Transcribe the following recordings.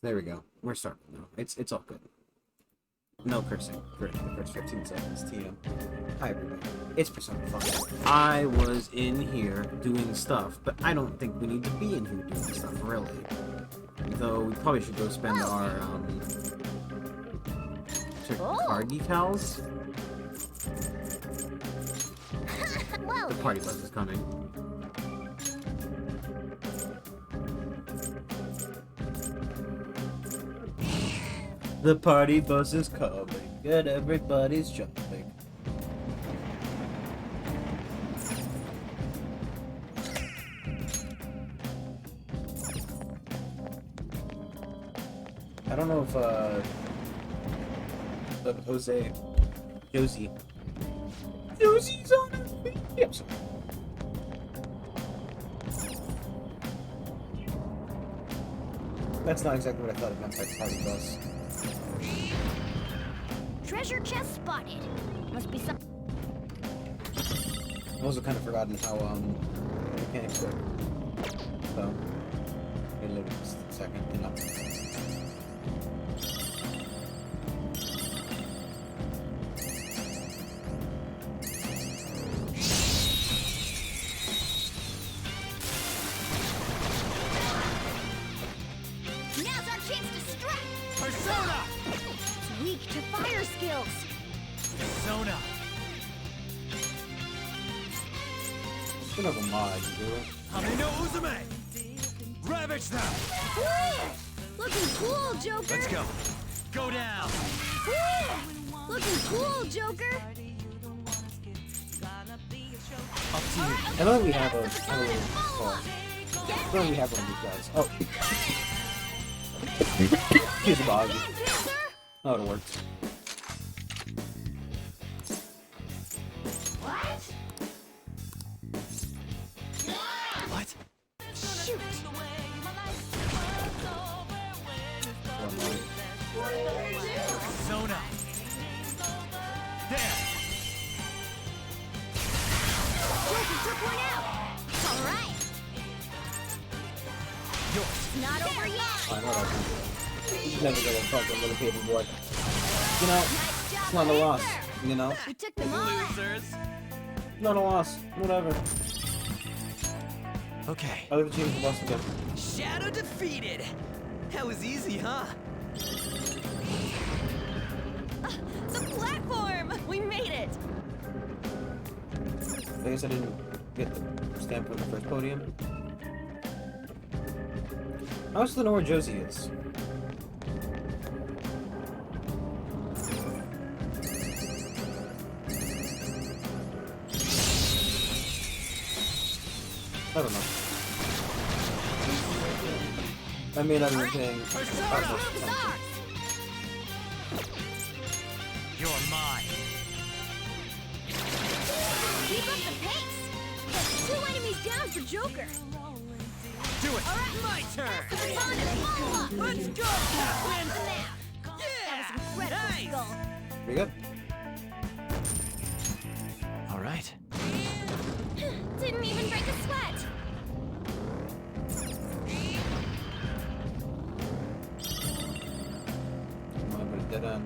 There we go. We're starting now. It's all good. No cursing for the first 15 seconds. TM. Hi everybody. It's Persona 5. I was in here doing stuff, but I don't think we need to be in here doing stuff, really. Though we probably should go spend our card decals. The party bus is coming. The party bus is coming, and everybody's jumping. I don't know if Josie's on his feet. Yep. That's not exactly what I thought it meant by party bus. Treasure chest spotted. Must be some. I've also kind of forgotten how mechanics work. So, wait a little second, you know. Now's our chance to strike. Persona! It's weak to fire skills. Persona! Spin up a mod, you do it. Hame no Uzume! Ravage them! Looking cool, Joker. Let's go! Go down! Looking cool, Joker. Up to you! I know we have a little car. I know we have one of these guys. Oh. Here's a bog. Oh, it worked. What? Shoot. Persona! There! Joker took one out. All right. Yours! Not over yet. Fine, whatever. He's never gonna fucking little paperboard. You know, Nice job, it's not a loss. Panther. You know? We took them all out. Losers! Not a loss. Whatever. Okay. I'll leave the team for loss again. Shadow defeated! That was easy, huh? The platform. We made it. I guess I didn't get the stamp for the first podium. I also don't know where Josie is. I don't know. I may not have been paying Persona much moves attention. ours. You're mine! Keep up the pace. That's 2 enemies down for Joker. Do it! All right. My turn! Persona, follow up. Let's go, Win Captain! now. That Yeah! was incredible, Nice! Skull. Pretty good. All right. Didn't even break a sweat. I'm gonna dead end.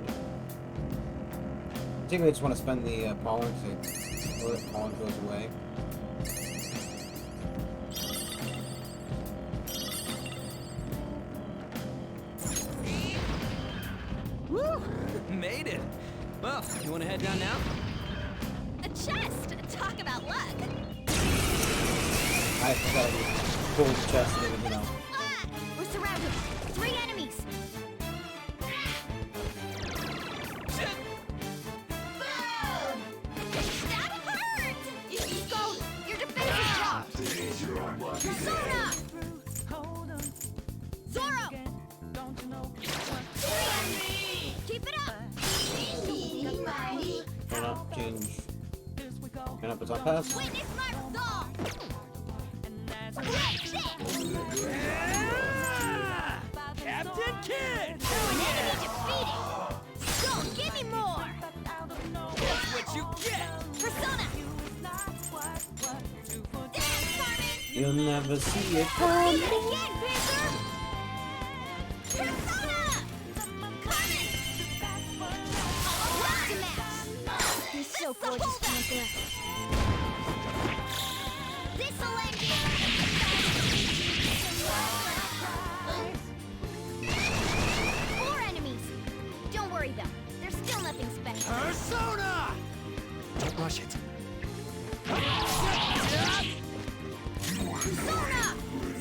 I think I just want to spend the pollen so the pollen goes away. Woo! Made it! Well, you want to head down now? A chest. Talk about luck. I forgot to pull the chest and everything else. We're surrounded. 3 enemies. That hurt! Skull, your defense is dropped. Persona! Zoro! Keep it up! Why not change? Can I put on pass? Witness my resolve! Captain Kid! An enemy defeated! Skull, give me more! That's what you get! Persona! Dance, Carmen! You'll never see it Try coming. it again, Panther! Persona! so gorgeous, Panther. This'll end you. 4 enemies. Don't worry though. There's still nothing special. Persona! Don't rush it. Sona!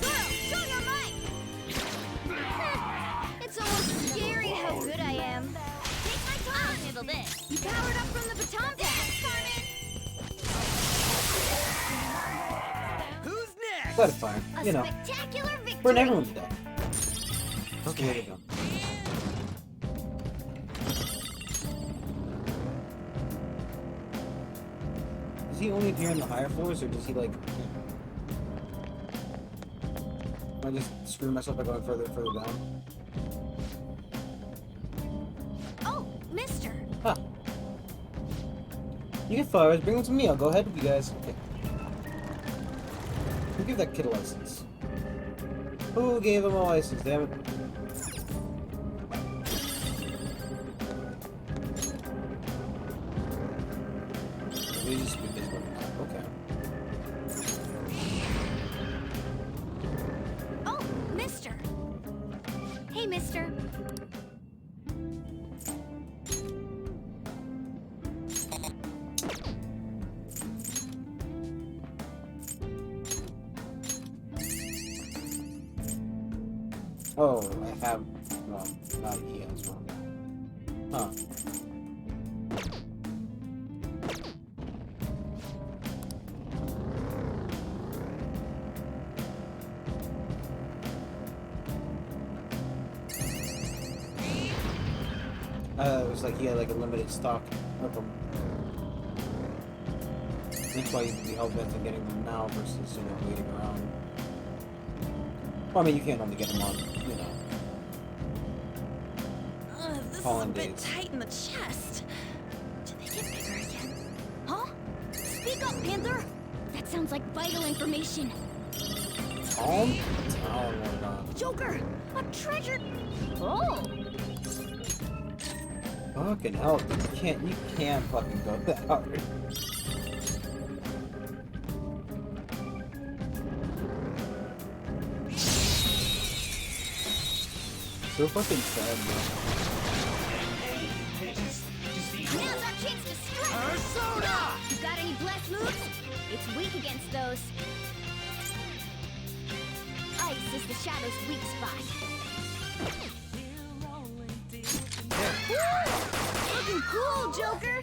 Zoro, show your might! It's almost scary how good I am. Take my time. I'll handle this. You powered up from the baton pass, Carmen! Who's next? But it's fine. A You know, spectacular victory! burn everyone's dead. Okay. Does he only appear in the higher floors, or does he like? Am I just screwing myself by going further and further down? Oh, mister! Huh. You get flowers, bring them to me, I'll go ahead with you guys. Okay. Who gave that kid a license? Who gave him a license, damn it? Maybe just speak this one. Okay. Oh, mister! Hey, mister. Oh, I have. Well, not he has one. Huh. It was like he had like a limited stock of them. That's why you'd be hell-bent on getting them now versus, you know, waiting around. Well, I mean, you can't only get them on, you know. This Fallen is a bit days. tight in the chest. Do they get bigger again? Huh? Speak up, Panther! That sounds like vital information. Calm down, Lorna. Joker! A treasure! Oh! Fucking hell, you can't fucking go that hard. So fucking sad, man. Now's our chance to strike! Persona! You got any blessed moves? It's weak against those. Ice is the Shadow's weak spot. Woo! Looking cool, Joker!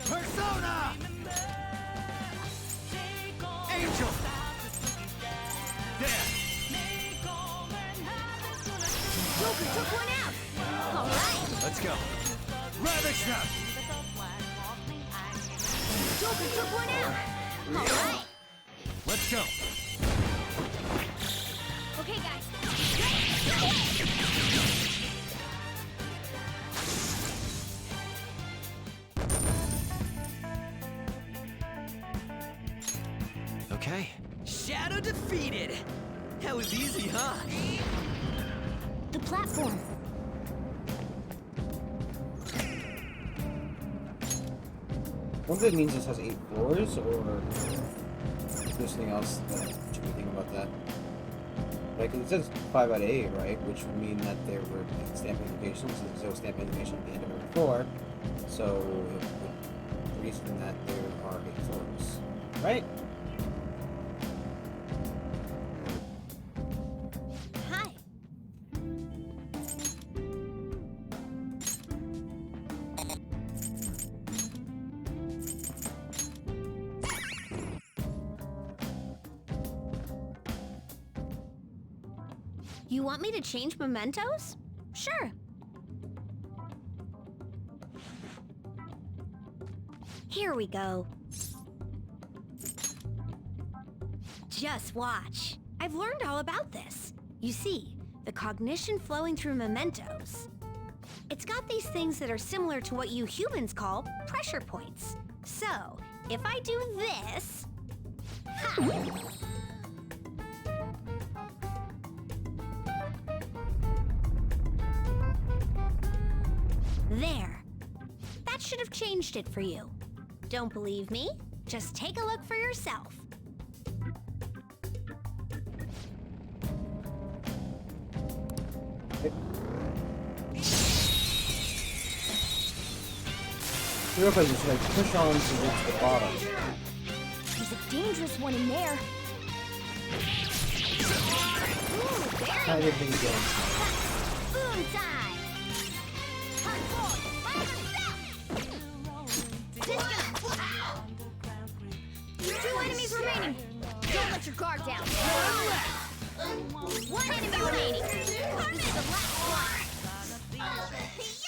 Persona! Angel! There! Joker took one out! Alright! Let's go. Ravage them! Joker took one out! Alright! Let's go. Okay, guys. Okay. Shadow defeated! That was easy, huh? The platform. What that means this has 8 floors, or there's something else that should be thinking about that? Like, it says 5 out of 8, right? Which would mean that there were like, stamp indications, so there's no stamp indication at the end of every floor. So, it would reason that there are 8 floors, right? Hi. You want me to change mementos? Sure. Here we go. Just watch. I've learned all about this. You see, the cognition flowing through mementos. It's got these things that are similar to what you humans call pressure points. So, if I do this... Ha! There. That should have changed it for you. Don't believe me? Just take a look for yourself. Real quick, should I push on to get to the bottom? There's a dangerous one in there. Ooh, I very didn't think again. boom time! Two enemies remaining. Don't let your guard down. One enemy remaining. This is the last one. Yes!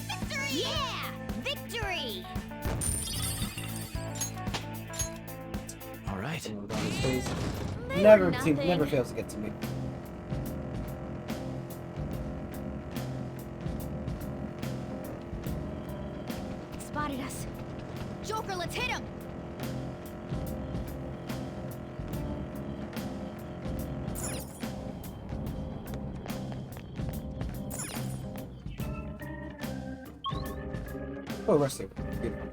Victory! Yeah! Victory! All right. Someone got his face. They Never, were team, nothing. never fails to get to me. Spotted us. Joker, let's hit him! Oh, rest here. Beautiful.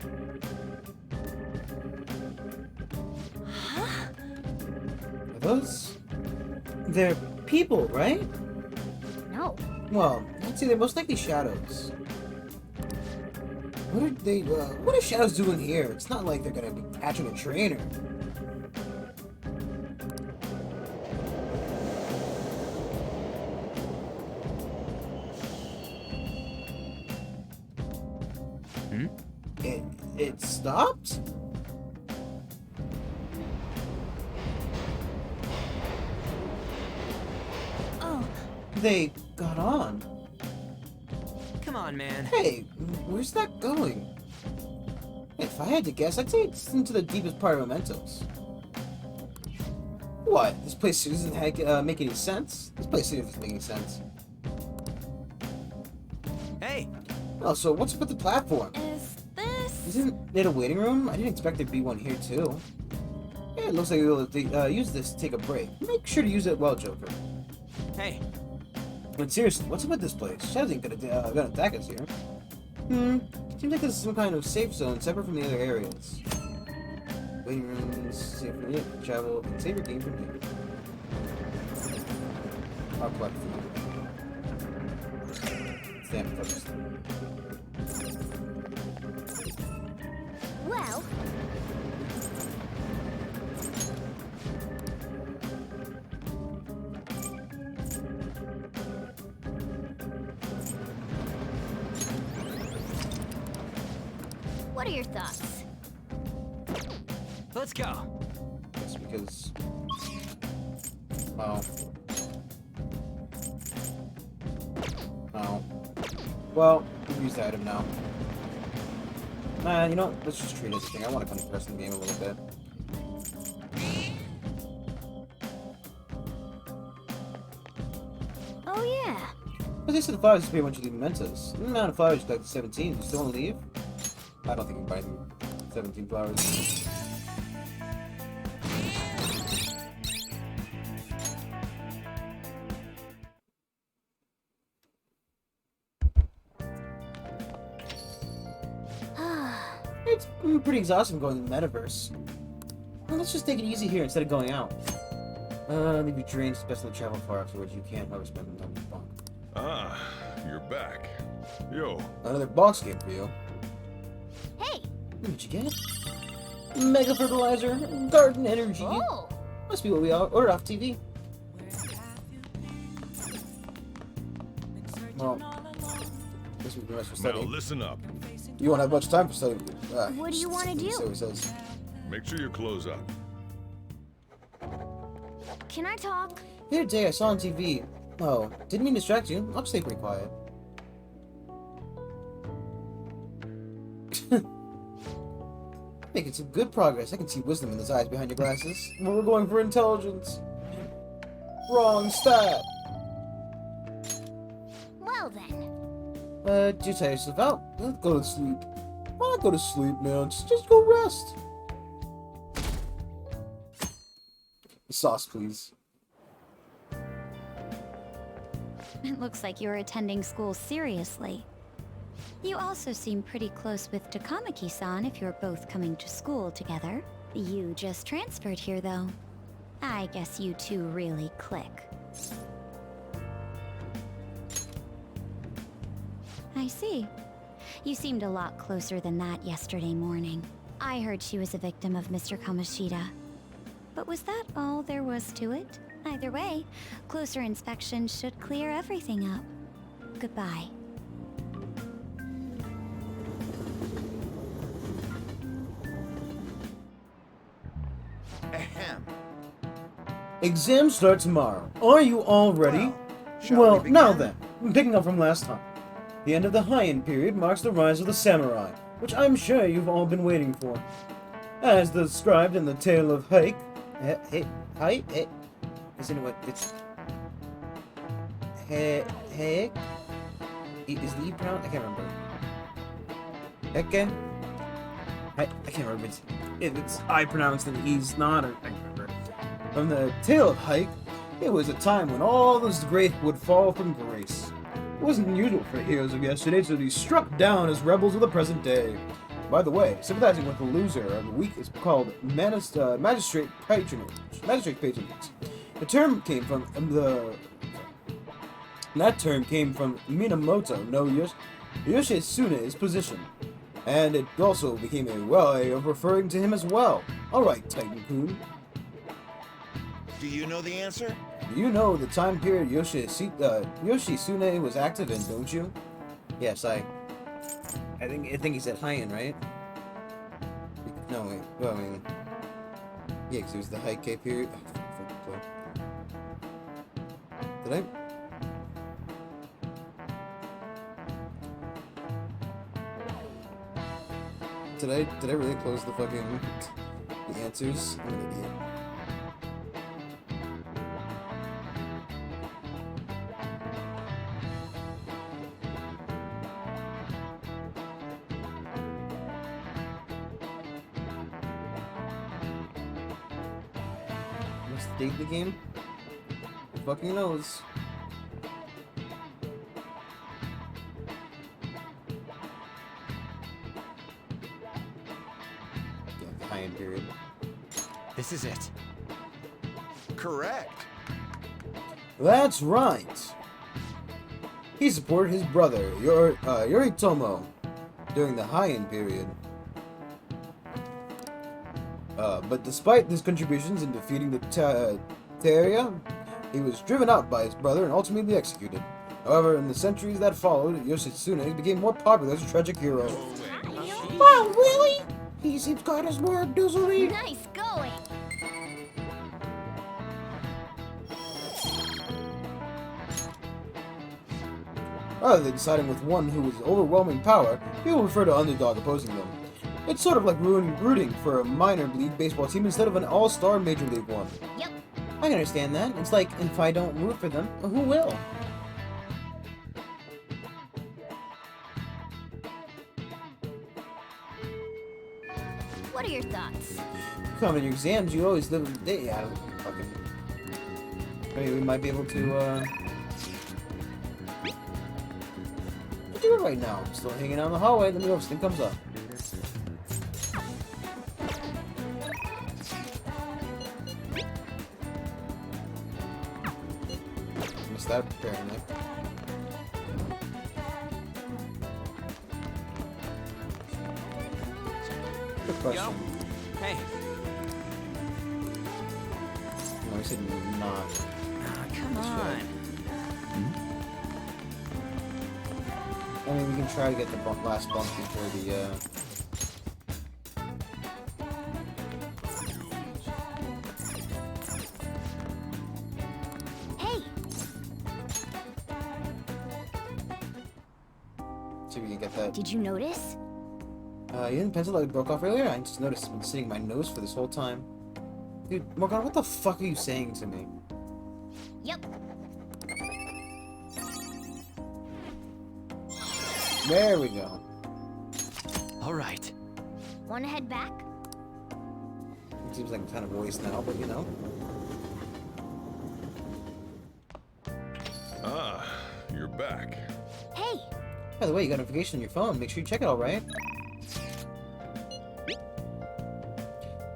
Are those? They're people, right? No. Well, I'd say they're most likely shadows. What are they? What are shadows doing here? It's not like they're gonna be catching a trainer. Hmm? It stopped? Oh, They got on. Come on, man. Hey, where's that going? If I had to guess, I'd say it's into the deepest part of Mementos. What? This place doesn't make any sense? This place isn't making sense. Hey, Oh, so what's up with the platform? is this? Isn't it a waiting room? I didn't expect there'd be one here, too. Yeah, it looks like you'll use this to take a break. Make sure to use it well, Joker. hey. But seriously, what's up with this place? Shadows ain't gonna attack us here. Seems like this is some kind of safe zone separate from the other areas. Waiting rooms, safe from here, travel, and save your game from here. I'll collect food. Stand first. Well, what are your thoughts? Let's go. Just because. Oh. Oh. Well, we've used the item now. Nah, you know, let's just treat it as a thing. I want to come first in the game a little bit. Oh yeah. But they said the flowers disappear once you leave Mementos. The amount of flowers you collect 17. You still want to leave? I don't think you can buy 17 flowers. It's pretty exhausting going to the metaverse. Well, let's just take it easy here instead of going out. Leave your drains, especially travel far afterwards. You can't however spend time with fun. Ah, you're back. Yo, Another boss game for you. Hey. What'd you get? Mega fertilizer, garden energy. Oh. Must be what we ordered off TV. Well, this would be nice for now studying. listen up. You won't have much time for studying. What do you wanna do? So he says. Make sure you close up. Can I talk? The other day I saw on TV. Oh, didn't mean to distract you. I'll stay pretty quiet. Making some good progress. I can see wisdom in those eyes behind your glasses. But we're going for intelligence. Wrong stat. Well then. Do tire yourself out. Let's go to sleep. Why not go to sleep, man? Just go rest. Sauce, please. It looks like you're attending school seriously. You also seem pretty close with Takamaki-san if you're both coming to school together. You just transferred here, though. I guess you two really click. I see. You seemed a lot closer than that yesterday morning. I heard she was a victim of Mr. Kamoshida. But was that all there was to it? Either way, closer inspection should clear everything up. Goodbye. Ahem. Exam starts tomorrow. Are you all ready? Shall Well, we now begin? then, picking up from last time. The end of the Heian period marks the rise of the samurai, which I'm sure you've all been waiting for. As described in the tale of Hike, isn't what it's Hike? Is the E pronounced? I can't remember. Heke? I can't remember if it's I pronounced and E's not, or I can't remember. From the tale of Hike, it was a time when all those great would fall from grace. It wasn't unusual for heroes of yesterday to be struck down as rebels of the present day. By the way, sympathizing with the loser of the week is called magistrate patronage. Magistrate patronage. The term came from that term came from Minamoto no Yoshitsune's position, and it also became a way of referring to him as well. All right, Titan-kun. Do you know the answer? You know the time period Yoshitsune was active in, don't you? Yes, I think he said Heian, right? No, wait. Well, I mean, yeah, because it was the Heike period. Did I? Did I really close the fucking the answers? I'm an idiot. What's the date of the game? Who fucking knows? Yeah, the Heian period. This is it. Correct. That's right. He supported his brother, Yoritomo, during the Heian period. But despite his contributions in defeating the Teria, he was driven out by his brother and ultimately executed. However, in the centuries that followed, Yoshitsune became more popular as a tragic hero. Wow, really? He seems kind of smart, doesn't he? Nice going. Rather than siding with one who was overwhelming power, people prefer to underdog opposing them. It's sort of like rooting for a minor league baseball team instead of an all-star major league one. Yep. I can understand that. It's like, if I don't root for them, who will? What are your thoughts? Come in your exams, you always live in the day. I don't fucking... Maybe we might be able to, do it right now. I'm still hanging out in the hallway, let me know if something comes up. Missed that, apparently. Good question. Yo. Hey. No, I said not. Come on. I mean, we can try to get the last bump before the, Hey, see if we can get that. did you notice? You didn't pencil that broke off earlier? I just noticed it's been sitting in my nose for this whole time. Dude, Morgana, what the fuck are you saying to me? Yep. There we go. All right. Wanna head back? It seems like I'm kind of voiced now, but you know. Ah, you're back. Hey, By the way, you got a notification on your phone. Make sure you check it, alright?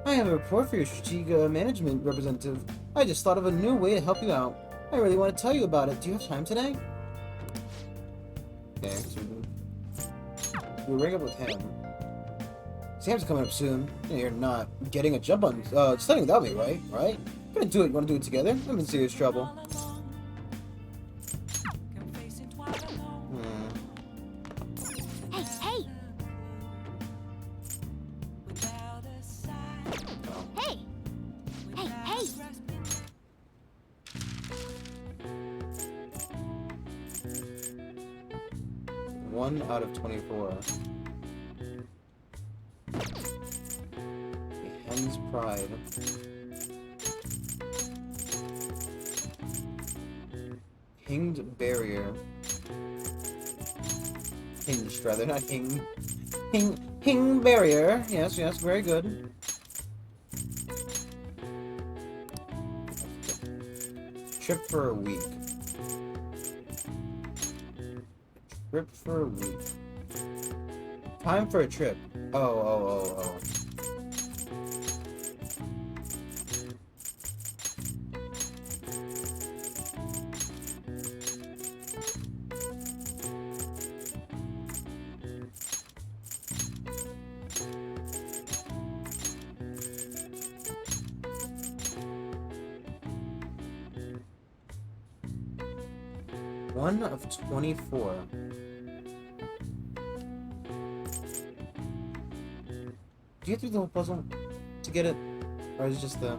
I have a report for your strategic management representative. I just thought of a new way to help you out. I really want to tell you about it. Do you have time today? Okay, so we'll ring up with him. Sam's coming up soon. You're not getting a jump on studying without me, right? Right? Gonna do it. Want to do it together? I'm in serious trouble. Hey, hey! Hey! Hey, hey! 1 out of 24. Hen's Pride. Hinged Barrier. Hinged, rather, not hing. Hing Barrier. Yes, yes, very good. Trip for a week. Trip for a week. Time for a trip. Oh. 1 of 24. Do you have to do the whole puzzle to get it? Or is it just the...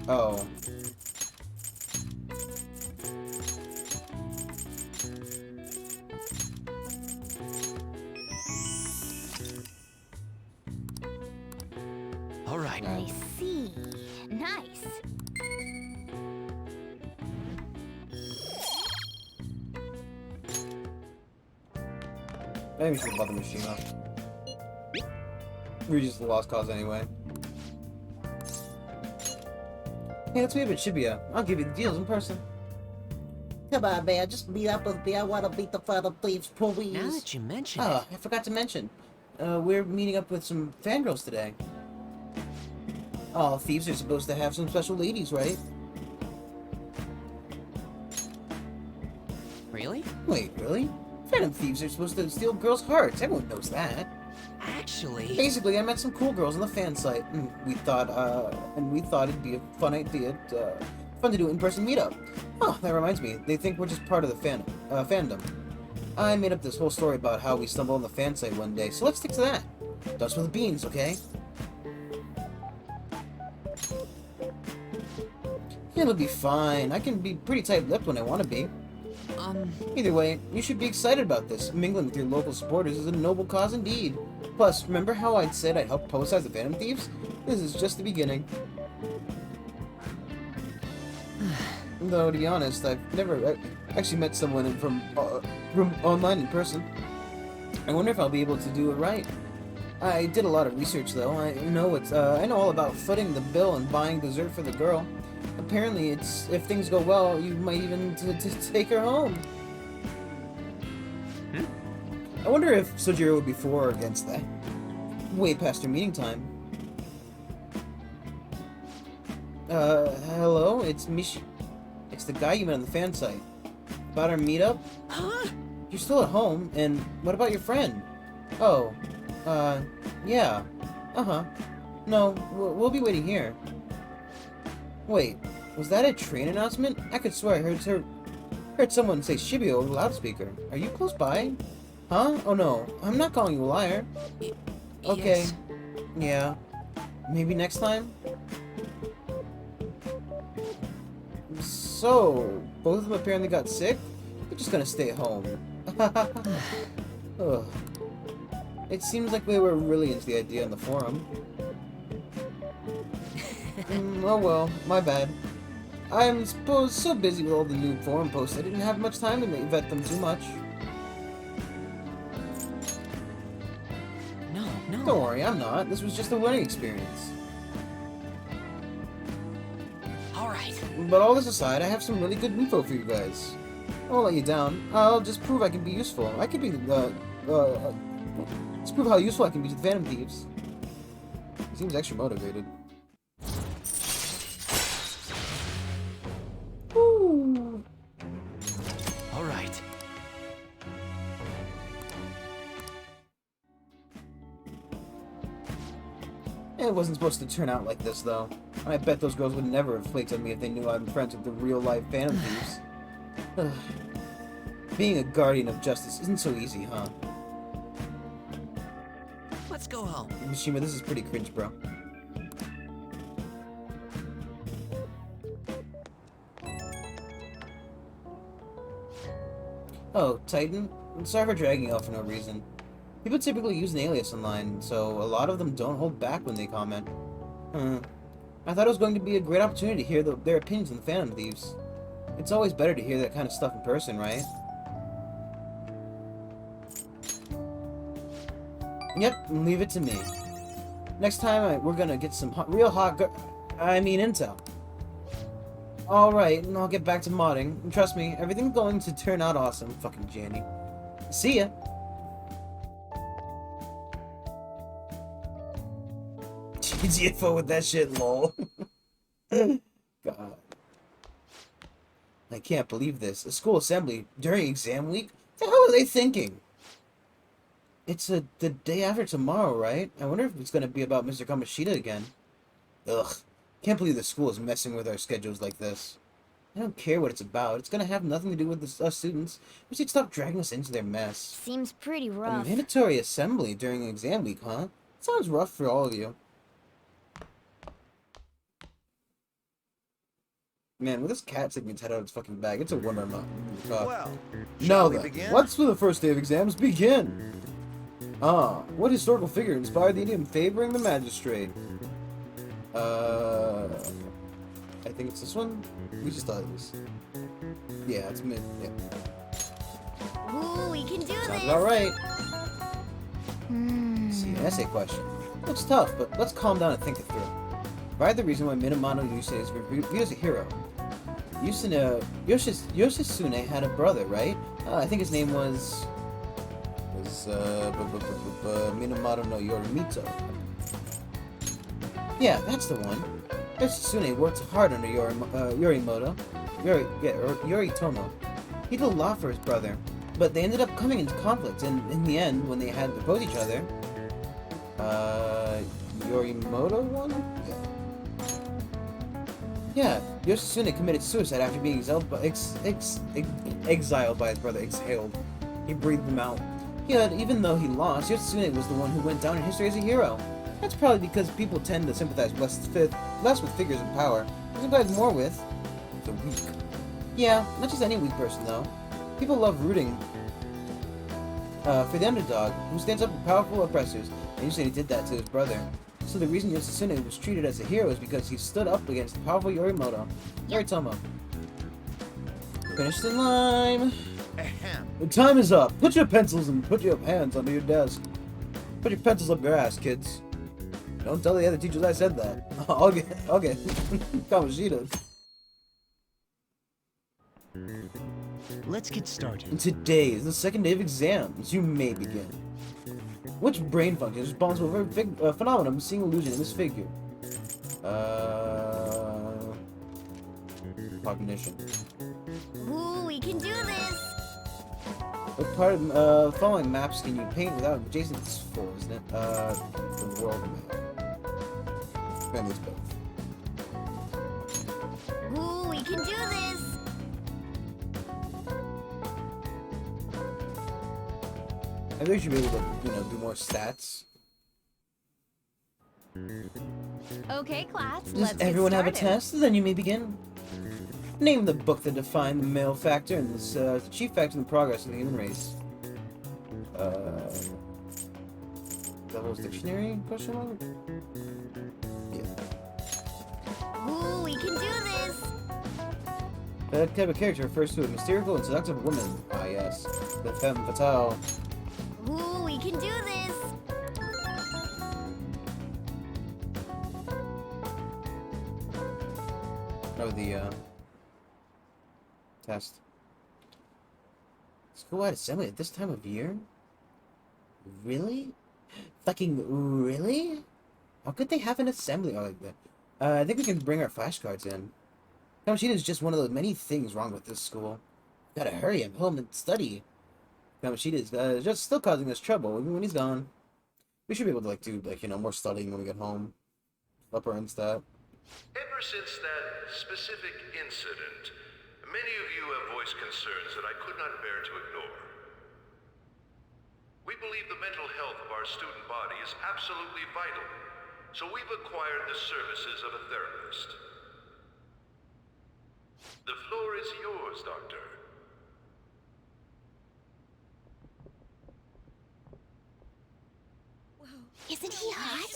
Oh. All right. I see. Nice. Maybe we should bother Mishima. We're just a lost cause anyway. Hey, let's meet up at Shibuya. I'll give you the deals in person. Come on, man, just meet up with me. I want to beat the Phantom Thieves, please. Now that you mention Oh, I forgot to mention. We're meeting up with some fangirls today. Oh, thieves are supposed to have some special ladies, right? it. Really? Wait, really? Phantom thieves are supposed to steal girls' hearts. Everyone knows that. Actually... Basically, I met some cool girls on the fan site, and we thought it'd be a fun idea, fun to do an in-person meetup. Oh, that reminds me, they think we're just part of the fandom. I made up this whole story about how we stumbled on the fan site one day, so let's stick to that. Dust with the beans, okay? It'll be fine. I can be pretty tight-lipped when I want to be. Either way, you should be excited about this. Mingling with your local supporters is a noble cause indeed. Plus, remember how I'd said I'd help publicize the Phantom Thieves? This is just the beginning. Though, to be honest, I've never actually met someone from online in person. I wonder if I'll be able to do it right. I did a lot of research, though. I know all about footing the bill and buying dessert for the girl. Apparently, if things go well, you might even take her home. I wonder if Sojiro would be for or against that. Way past your meeting time. Hello? It's Mishi. It's the guy you met on the fan site. About our meetup? Huh? You're still at home, and what about your friend? Oh, yeah. Uh-huh. No, we'll be waiting here. Wait, was that a train announcement? I could swear I heard someone say Shibuya over the loudspeaker. Are you close by? Huh? Oh no, I'm not calling you a liar. Okay. Yes. Yeah. Maybe next time? So, both of them apparently got sick? They're just gonna stay home. Ugh. It seems like they were really into the idea on the forum. Oh well, my bad. I'm supposed so busy with all the new forum posts I didn't have much time to vet them too much. No. Don't worry, I'm not. This was just a learning experience. Alright. But all this aside, I have some really good info for you guys. I won't let you down. I'll just prove I can be useful. I can be, let's prove how useful I can be to the Phantom Thieves. He seems extra motivated. Woo! Alright. It wasn't supposed to turn out like this, though. I bet those girls would never have flaked on me if they knew I'm friends with the real-life Phantom Thieves. Ugh. Being a guardian of justice isn't so easy, huh? Let's go home. Mishima, this is pretty cringe, bro. Oh, Titan? I'm sorry for dragging you out for no reason. People typically use an alias online, so a lot of them don't hold back when they comment. I thought it was going to be a great opportunity to hear their opinions on the Phantom Thieves. It's always better to hear that kind of stuff in person, right? Yep, leave it to me. Next time, we're gonna get some real hot intel. Alright, and I'll get back to modding. And trust me, everything's going to turn out awesome. Fucking Janny. See ya! GTFO with that shit, lol. God. I can't believe this. A school assembly during exam week? What the hell are they thinking? It's the day after tomorrow, right? I wonder if it's gonna be about Mr. Kamoshida again. Ugh. Can't believe the school is messing with our schedules like this. I don't care what it's about. It's gonna have nothing to do with us students. We should stop dragging us into their mess. Seems pretty A rough. mandatory assembly during exam week, huh? Sounds rough for all of you. Man, with this cat sticking its head out of its fucking bag, it's a wonder I'm not. Well, Now shall we then, begin? let's for the first day of exams begin! Ah, what historical figure inspired the idiom favoring the magistrate? I think it's this one? We just thought it was. Yeah, it's mid. Yeah. Ooh, we can do Sounds this. about right. Hmm. See, an essay question. Looks tough, but let's calm down and think it through. Provide the reason why Minamoto Yusei is viewed as a hero. Yoshitsune had a brother, right? I think his name was Minamoto no Yorimito. Yeah, that's the one. Yoshitsune worked hard under Yoritomo. He did a lot for his brother, but they ended up coming into conflict, and in the end, when they had to oppose each other, Yorimoto won? Yeah, Yoshitsune committed suicide after being exiled by his brother. Exhaled. He breathed him out. Yet, even though he lost, Yoshitsune was the one who went down in history as a hero. That's probably because people tend to sympathize less with figures of power, and sympathize more with the weak. Yeah, not just any weak person, though. People love rooting for the underdog, who stands up to powerful oppressors, and Yoshitsune did that to his brother. So the reason Yoshitsune was treated as a hero is because he stood up against the powerful Yoritomo. Finished in line. Ahem. The time is up. Put your pencils and put your hands under your desk. Put your pencils up your ass, kids. Don't tell the other teachers I said that. I'll get Kamoshida. Let's get started. Today is the second day of exams. You may begin. Which brain function is responsible for a phenomenon seeing illusion in this figure? Cognition. Ooh, we can do this. What part of the following maps can you paint without adjacent for, isn't it? The world map. Families both. Ooh, we can do this. I think you should be able to, do more stats. Okay, class. Does Let's get everyone have a started. test? Then you may begin. Name the book that defined the male factor and the chief factor in the progress of the human race. Devil's Dictionary? Question mark? Yeah. Ooh, we can do this. That type of character refers to a mysterious and seductive woman. Ah, yes. The femme fatale. Ooh, we can do this. Or the test. School-wide assembly at this time of year? Really? Fucking really? How could they have an assembly like that? I think we can bring our flashcards in. Kamoshida is just one of the many things wrong with this school. Gotta hurry him home and study. Kamoshida is just still causing us trouble even when he's gone. We should be able to do more studying when we get home. Help her and stuff. Ever since that specific incident, many of you have voiced concerns that I could not bear to ignore. We believe the mental health of our student body is absolutely vital, so we've acquired the services of a therapist. The floor is yours, Doctor. Isn't he hot?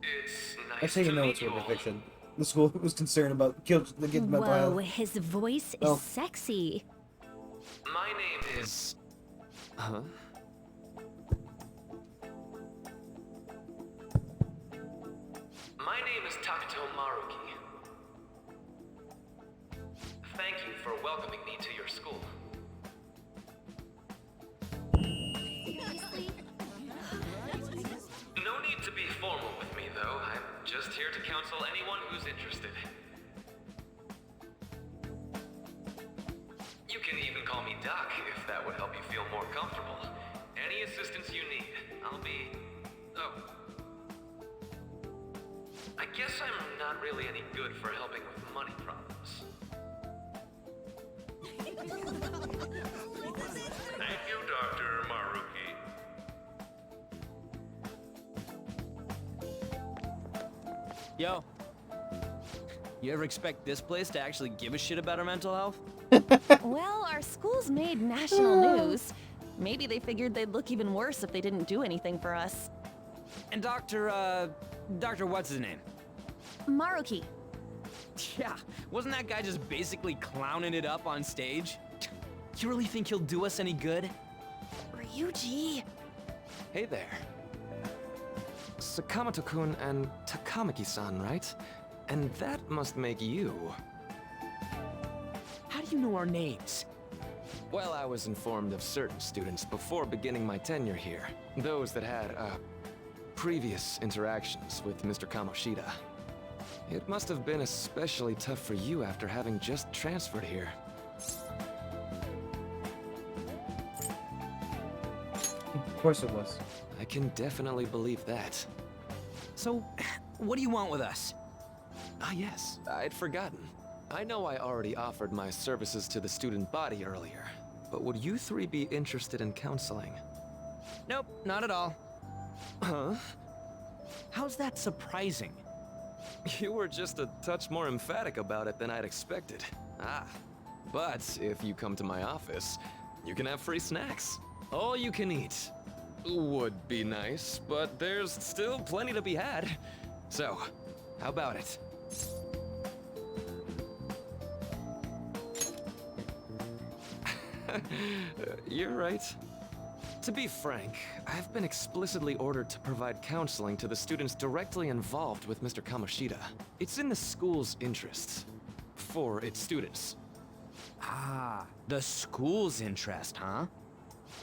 It's nice That's how you to know meet it's you work of all. fiction. The school was concerned about the kids' mental Whoa, health. his voice is Oh. sexy. My name is... Huh? My name is Takuto Maruki. Thank you for welcoming me to your school. No need to be formal with me, though. I'm just here to counsel anyone who's interested. You can even call me Doc if that would help you feel more comfortable. Any assistance you need, I'll be... Oh. I guess I'm not really any good for helping with money problems. Thank you, Dr. Maruki. Yo. You ever expect this place to actually give a shit about our mental health? Well, our school's made national news. Maybe they figured they'd look even worse if they didn't do anything for us. And Dr. what's his name? Maruki. Yeah, wasn't that guy just basically clowning it up on stage? You really think he'll do us any good? Ryuji. Hey there. Sakamoto-kun and Takamaki-san, right? And that must make you. How do you know our names? Well, I was informed of certain students before beginning my tenure here. Those that had, previous interactions with Mr. Kamoshida. It must have been especially tough for you after having just transferred here. Of course it was. I can definitely believe that. So, what do you want with us? Ah, yes, I'd forgotten. I know I already offered my services to the student body earlier, but would you three be interested in counseling? Nope, not at all. Huh? How's that surprising? You were just a touch more emphatic about it than I'd expected. Ah, but if you come to my office, you can have free snacks. All you can eat. Would be nice, but there's still plenty to be had. So, how about it? You're right. To be frank, I've been explicitly ordered to provide counseling to the students directly involved with Mr. Kamoshida. It's in the school's interests. For its students. Ah, the school's interest, huh?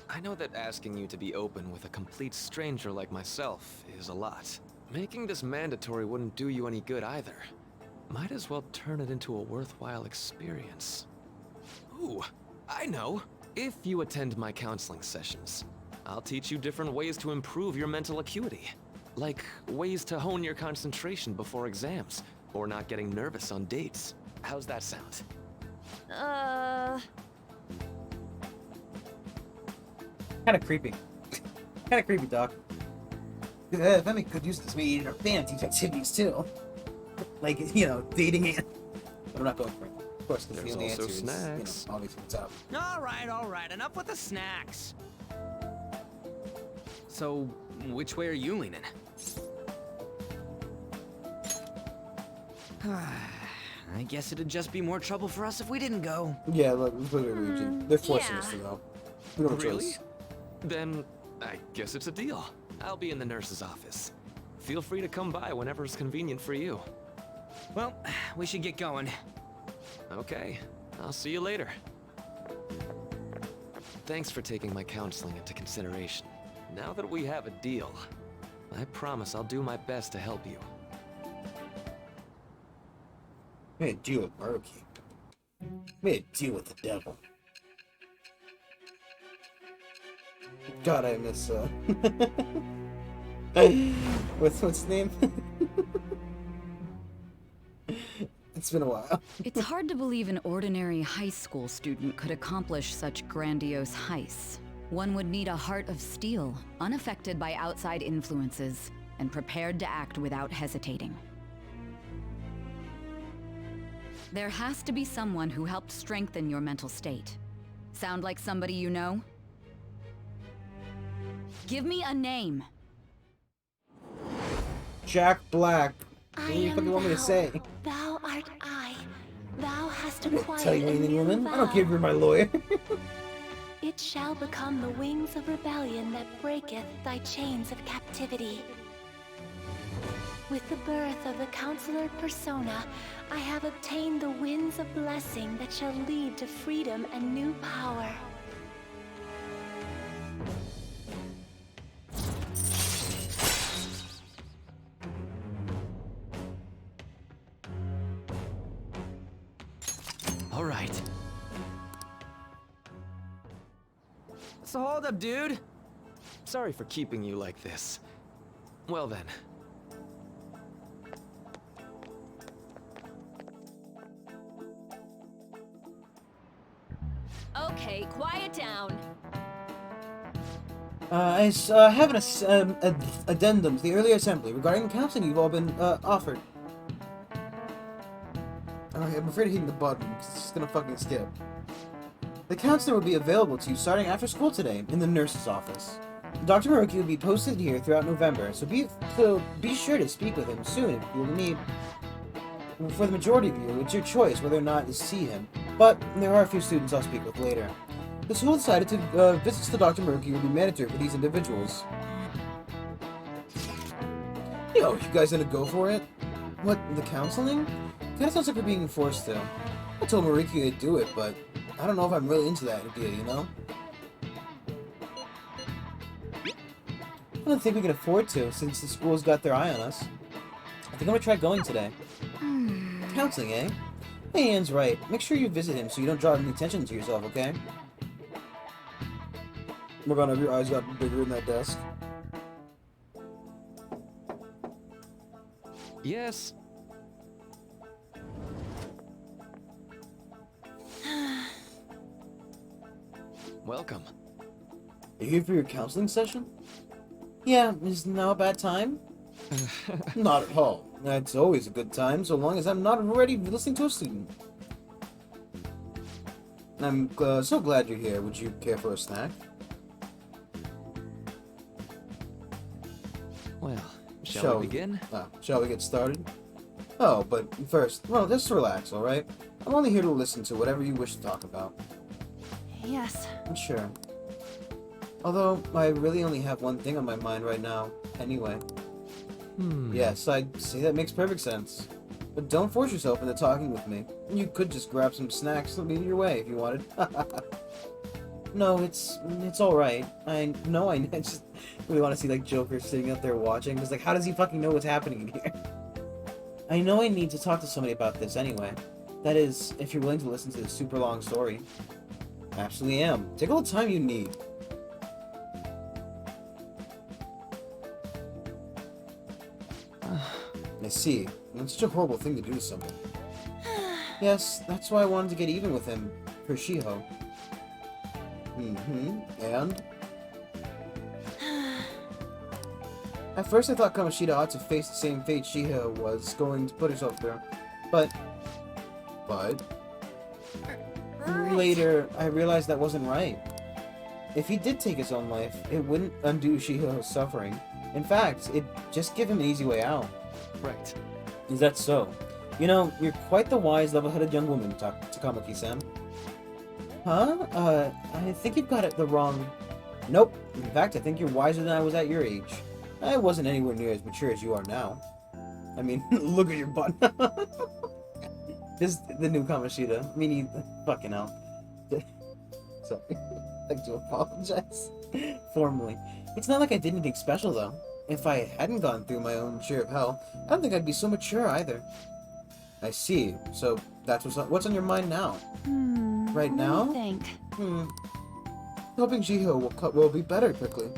I know that asking you to be open with a complete stranger like myself is a lot. Making this mandatory wouldn't do you any good either. Might as well turn it into a worthwhile experience. Ooh, I know. If you attend my counseling sessions, I'll teach you different ways to improve your mental acuity. Like ways to hone your concentration before exams, or not getting nervous on dates. How's that sound? Kind of creepy. Kind of creepy, Doc. If I could use this meeting or fancy activities too. Like, dating and... But I'm not going for it. Of course, because the There's only also answer snacks. is, obviously what's up. All right, enough with the snacks. So, which way are you leaning? I guess it'd just be more trouble for us if we didn't go. Yeah, look, Luigi. They're forcing us to go. We don't have a Really? choice. Then, I guess it's a deal. I'll be in the nurse's office. Feel free to come by whenever it's convenient for you. Well, we should get going. Okay, I'll see you later. Thanks for taking my counseling into consideration. Now that we have a deal, I promise I'll do my best to help you. Made a deal with Murky. Made a deal with the devil. God, I miss, what's his name? It's been a while. It's hard to believe an ordinary high school student could accomplish such grandiose heists. One would need a heart of steel, unaffected by outside influences, and prepared to act without hesitating. There has to be someone who helped strengthen your mental state. Sound like somebody you know? Give me a name. Jack Black. What do you fucking want me to say? Thou art I. Thou hast I didn't acquired tell you a anything, new woman. I don't vow. care if you're my lawyer. It shall become the wings of rebellion that breaketh thy chains of captivity. With the birth of the Counselor Persona, I have obtained the winds of blessing that shall lead to freedom and new power. All right. So hold up, dude. Sorry for keeping you like this. Well then. Okay, quiet down. I have an addendum to the earlier assembly regarding the counseling you've all been offered. Alright, I'm afraid of hitting the button because it's just gonna fucking skip. The counselor will be available to you starting after school today in the nurse's office. Dr. Moroki will be posted here throughout November, so be sure to speak with him soon if you need. For the majority of you, it's your choice whether or not to see him, but there are a few students I'll speak with later. The school decided to visits to Dr. Murky will be mandatory for these individuals. Yo, you guys gonna go for it? What, the counseling? Kinda sounds like we're being forced to. I told Mariki I'd do it, but I don't know if I'm really into that idea, you know? I don't think we can afford to, since the school's got their eye on us. I think I'm gonna try going today. Counseling, eh? Hey, Anne's right. Make sure you visit him so you don't draw any attention to yourself, okay? Morgana, your eyes got bigger in that desk. Yes. Welcome. Are you here for your counseling session? Yeah, is now a bad time? Not at all. That's always a good time, so long as I'm not already listening to a student. I'm so glad you're here. Would you care for a snack? Well, shall we begin? Shall we get started? Oh, but first, well, just relax, alright? I'm only here to listen to whatever you wish to talk about. Yes. Sure. Although, I really only have one thing on my mind right now, anyway. Yes, I'd say that makes perfect sense. But don't force yourself into talking with me. You could just grab some snacks and lead your way if you wanted. No, it's alright. I just really want to see, like, Joker sitting up there watching, because, like, how does he fucking know what's happening in here? I know I need to talk to somebody about this anyway. That is, if you're willing to listen to this super long story. I absolutely am. Take all the time you need. I see. That's such a horrible thing to do to someone. Yes, that's why I wanted to get even with him, for Shiho. And? At first I thought Kamoshida ought to face the same fate Shiho was going to put herself through. But... Later, I realized that wasn't right. If he did take his own life, it wouldn't undo Shiho's suffering. In fact, it'd just give him an easy way out. Right. Is that so? You know, you're quite the wise, level-headed young woman, Takamaki-san. Huh? I think you've got it the wrong... Nope. In fact, I think you're wiser than I was at your age. I wasn't anywhere near as mature as you are now. I mean, look at your butt. This is the new Kamoshida. Meaning, fucking hell. Sorry. I'd like to apologize. Formally. It's not like I did anything special, though. If I hadn't gone through my own share of hell, I don't think I'd be so mature either. I see. So, that's what's on your mind now? Right now? Think. Hoping Jiho will be better quickly.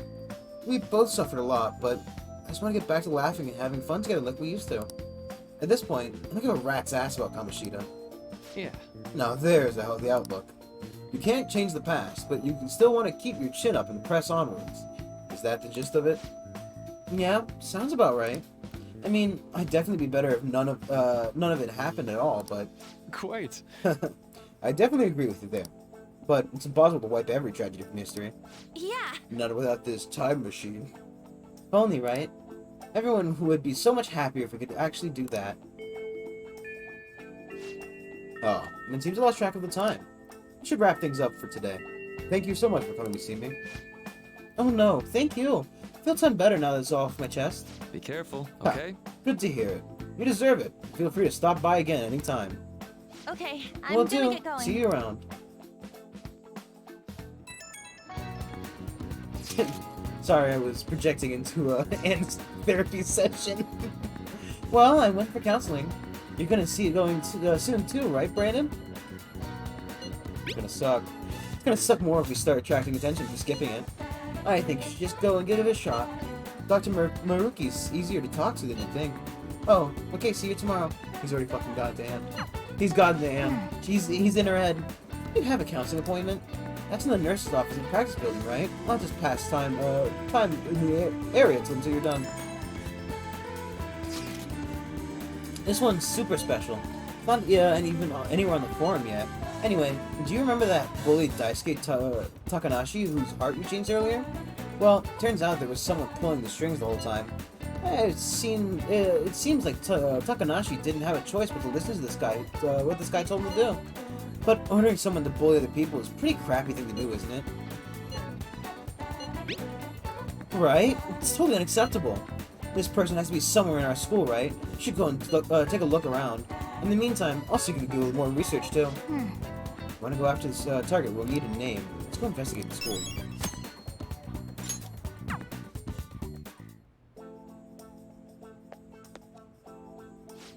We both suffered a lot, but I just want to get back to laughing and having fun together like we used to. At this point, I don't give a rat's ass about Kamoshida. Yeah. Now there's the healthy outlook. You can't change the past, but you can still want to keep your chin up and press onwards. Is that the gist of it? Yeah, sounds about right. I mean, I'd definitely be better if none of it happened at all, but... Quite. I definitely agree with you there. But it's impossible to wipe every tragedy from history. Yeah. Not without this time machine. Only, right? Everyone would be so much happier if we could actually do that. Oh, and it seems I lost track of the time. I should wrap things up for today. Thank you so much for coming to see me. Oh no, thank you. I feel a ton better now that it's off my chest. Be careful, okay? Good to hear it. You deserve it. Feel free to stop by again anytime. Okay, I'm Will gonna do. get going. See you around. Sorry, I was projecting into Anne's therapy session. Well, I went for counseling. You're gonna see it going soon too, right, Brandon? It's gonna suck. It's gonna suck more if we start attracting attention from skipping it. I think you should just go and give it a shot. Dr. Maruki's easier to talk to than you think. Oh, okay, see you tomorrow. He's already fucking got to Anne. He's gotten to Anne. He's in her head. You have a counseling appointment. That's in the nurse's office in the practice building, right? I'll just pass time in the area until you're done. This one's super special. Not and even anywhere on the forum yet. Anyway, do you remember that bully Daisuke Takanashi whose heart you changed earlier? Well, turns out there was someone pulling the strings the whole time. It seems like Takanashi didn't have a choice but to listen to this guy, what this guy told him to do. But ordering someone to bully other people is a pretty crappy thing to do, isn't it? Right? It's totally unacceptable. This person has to be somewhere in our school, right? You should go and take a look around. In the meantime, I'll see if you can do more research too. Want to go after this target? We'll need a name. Let's go investigate the school.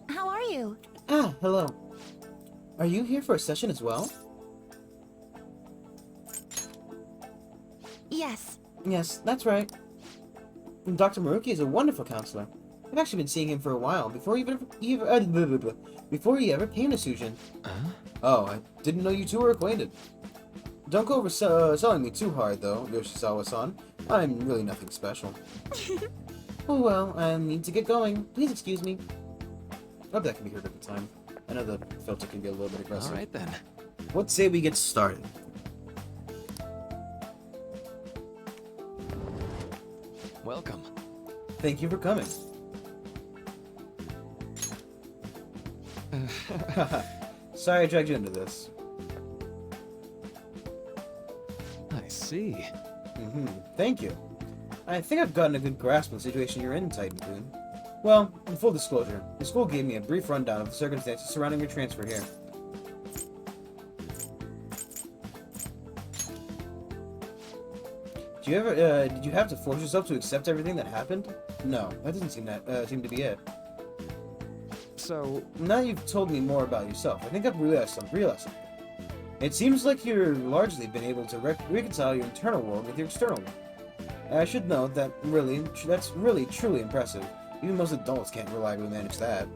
How are you? Ah, hello. Are you here for a session as well? Yes. Yes, that's right. And Dr. Maruki is a wonderful counselor. I've actually been seeing him for a while, before he ever came to Sujin. Oh, I didn't know you two were acquainted. Don't go selling me too hard, though, Yoshizawa-san. I'm really nothing special. Oh well, I need to get going. Please excuse me. Hope that can be heard at the time. I know the filter can be a little bit aggressive. Alright then. Let's say we get started. Welcome. Thank you for coming. Sorry I dragged you into this. I see. Thank you. I think I've gotten a good grasp of the situation you're in, Titan-kun. Well, in full disclosure, the school gave me a brief rundown of the circumstances surrounding your transfer here. Did you have to force yourself to accept everything that happened? No, that doesn't seem to be it. So, now you've told me more about yourself, I think I've realized something. It seems like you've largely been able to reconcile your internal world with your external one. I should note that that's really truly impressive. Even most adults can't reliably manage that.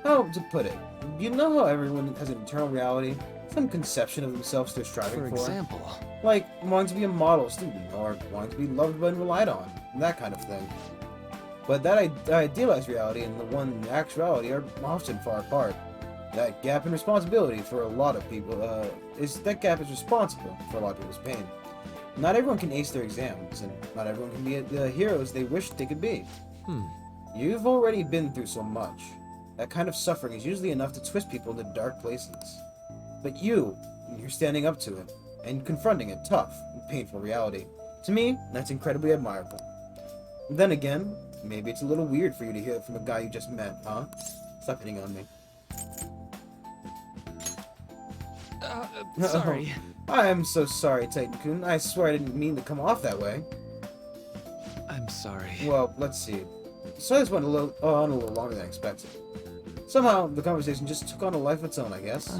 How to put it? You know how everyone has an internal reality? Some conception of themselves they're striving for? for example... Like wanting to be a model student, or wanting to be loved and relied on, that kind of thing. But that idealized reality and the one in actuality are often far apart. That gap in responsibility for a lot of people, that gap is responsible for a lot of people's pain. Not everyone can ace their exams, and not everyone can be the heroes they wish they could be. You've already been through so much. That kind of suffering is usually enough to twist people into dark places. But you're standing up to it, and confronting a tough and painful reality. To me, that's incredibly admirable. Then again, Maybe it's a little weird for you to hear it from a guy you just met, huh? Stop hitting on me. Sorry. I am so sorry, Titan-kun. I swear I didn't mean to come off that way. I'm sorry. Well, let's see. So this went on a little longer than expected. Somehow, the conversation just took on a life of its own, I guess.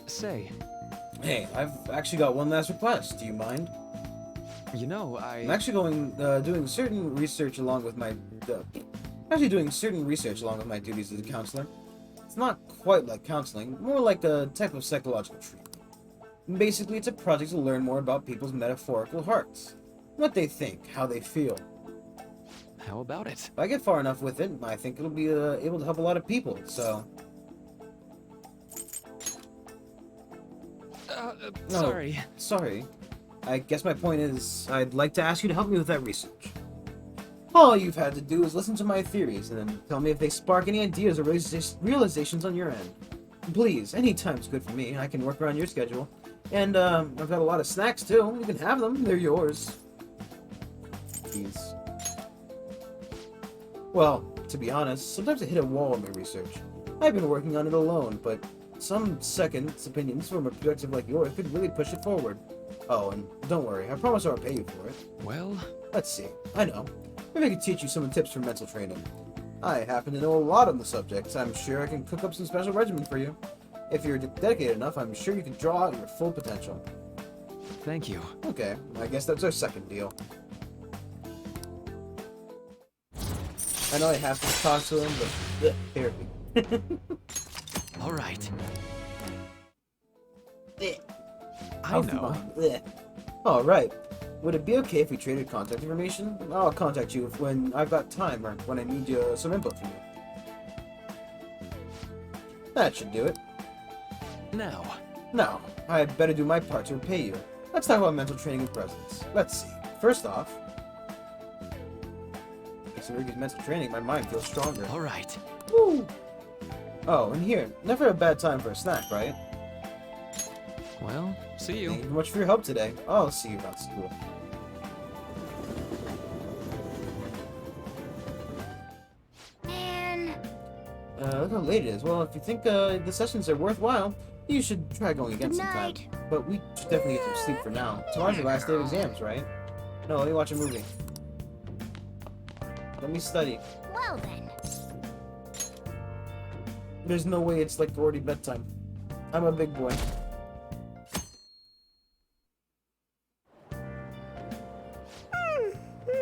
Say. Hey, I've actually got one last request. Do you mind? You know, I'm actually doing certain research along with my duties as a counselor. It's not quite like counseling, more like a type of psychological treatment. Basically, it's a project to learn more about people's metaphorical hearts. What they think, how they feel. How about it? If I get far enough with it, I think it'll be able to help a lot of people, so... Sorry. Sorry. I guess my point is, I'd like to ask you to help me with that research. All you've had to do is listen to my theories, and then tell me if they spark any ideas or realizations on your end. Please, any time's good for me. I can work around your schedule. And, I've got a lot of snacks, too. You can have them. They're yours. Please. Well, to be honest, sometimes I hit a wall in my research. I've been working on it alone, but some second opinions from a perspective like yours could really push it forward. Oh, and don't worry, I promise I won't pay you for it. Well... Let's see. I know. Maybe I could teach you some tips for mental training. I happen to know a lot on the subject, so I'm sure I can cook up some special regimen for you. If you're dedicated enough, I'm sure you can draw out your full potential. Thank you. Okay, I guess that's our second deal. I know I have to talk to him, but therapy. Alright. I know. Alright. Would it be okay if we traded contact information? I'll contact you when I've got time or when I need some input from you. That should do it. Now, I better do my part to repay you. Let's talk about mental training and presence. Let's see. First off, thanks to Riku's mental training, my mind feels stronger. Alright. Woo! Oh, and here, never a bad time for a snack, right? Well, see you. Thank you very much for your help today. I'll see you around school. Man. Look how late it is. Well, if you think the sessions are worthwhile, you should try going again sometime. But we should definitely get some sleep for now. Tomorrow's the last day of exams, right? No, let me watch a movie. Let me study. Well then. There's no way it's like already bedtime. I'm a big boy.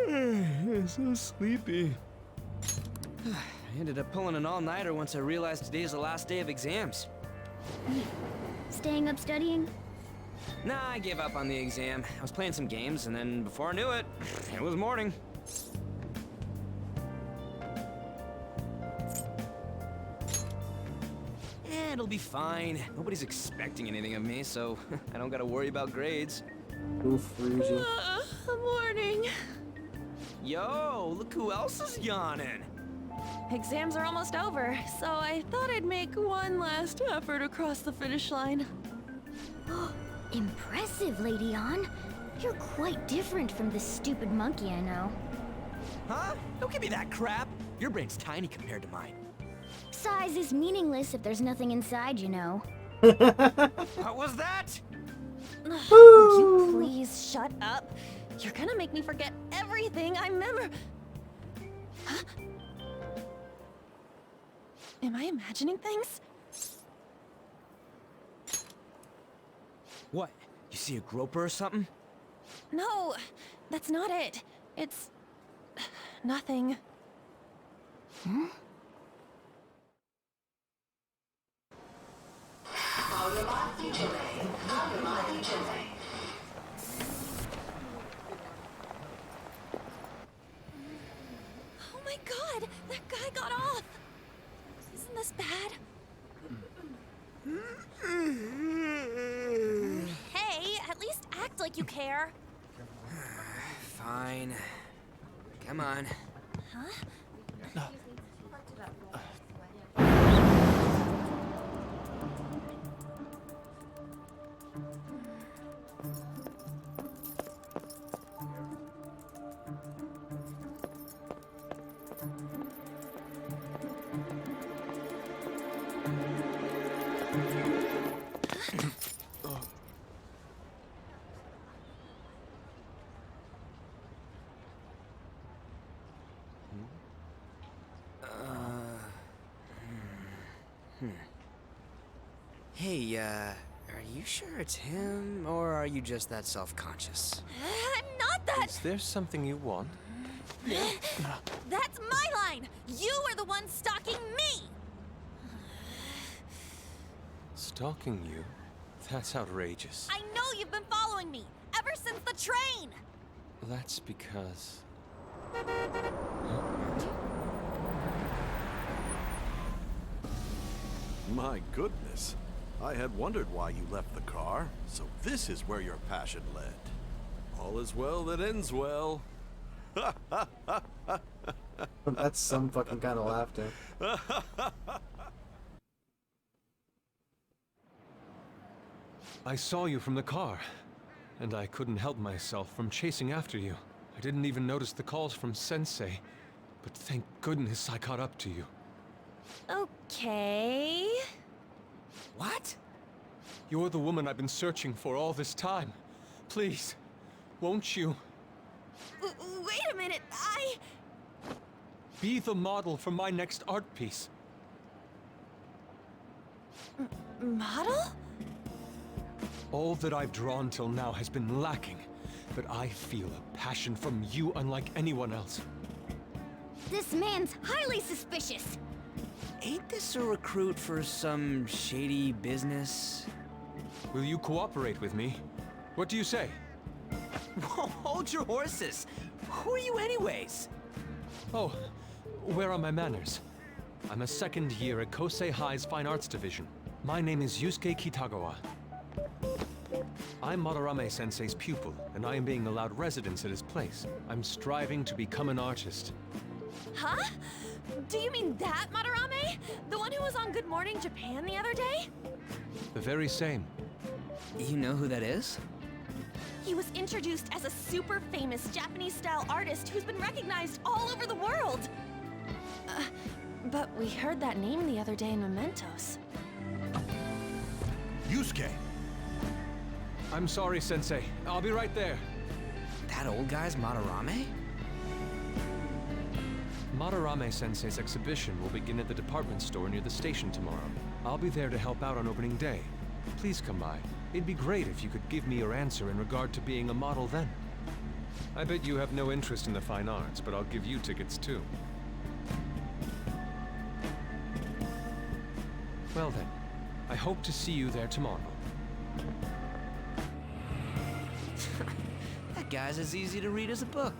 I'm so sleepy. I ended up pulling an all-nighter once I realized today's the last day of exams. Staying up studying? Nah, I gave up on the exam. I was playing some games, and then before I knew it, it was morning. It'll be fine. Nobody's expecting anything of me, so I don't gotta worry about grades. Oof, Ryuji. Morning. Yo, look who else is yawning. Exams are almost over, so I thought I'd make one last effort across the finish line. Impressive, Lady Ann. You're quite different from this stupid monkey I know. Huh? Don't give me that crap. Your brain's tiny compared to mine. Size is meaningless if there's nothing inside, you know. What was that? Would you please shut up? You're gonna make me forget everything I remember. Huh? Am I imagining things? What? You see a groper or something? No, that's not it. It's... nothing. Hmm? Oh my god! That guy got off! Isn't this bad? Hey, at least act like you care. Fine. Come on. Huh? Hey, are you sure it's him, or are you just that self-conscious? I'm not that. Is there something you want? That's my line. You are the one stalking me. Stalking you? That's outrageous. I know you've been following me ever since the train. That's because... My goodness. I had wondered why you left the car, so this is where your passion led. All is well that ends well. That's some fucking kind of laughter. I saw you from the car, and I couldn't help myself from chasing after you. I didn't even notice the calls from Sensei, but thank goodness I caught up to you. Okay. What? You're the woman I've been searching for all this time. Please, won't you? Wait a minute, Be the model for my next art piece. Model? All that I've drawn till now has been lacking, but I feel a passion from you unlike anyone else. This man's highly suspicious. Ain't this a recruit for some shady business? Will you cooperate with me? What do you say? Whoa, hold your horses! Who are you anyways? Oh, where are my manners? I'm a second year at Kosei High's Fine Arts Division. My name is Yusuke Kitagawa. I'm Madarame-sensei's pupil, and I am being allowed residence at his place. I'm striving to become an artist. Huh? Do you mean that Madarame? The one who was on Good Morning Japan the other day? The very same. You know who that is? He was introduced as a super famous Japanese-style artist who's been recognized all over the world. But we heard that name the other day in Mementos. Yusuke! I'm sorry, Sensei. I'll be right there. That old guy's Madarame? Madarame-sensei's exhibition will begin at the department store near the station tomorrow. I'll be there to help out on opening day. Please come by. It'd be great if you could give me your answer in regard to being a model then. I bet you have no interest in the fine arts, but I'll give you tickets too. Well then, I hope to see you there tomorrow. That guy's as easy to read as a book.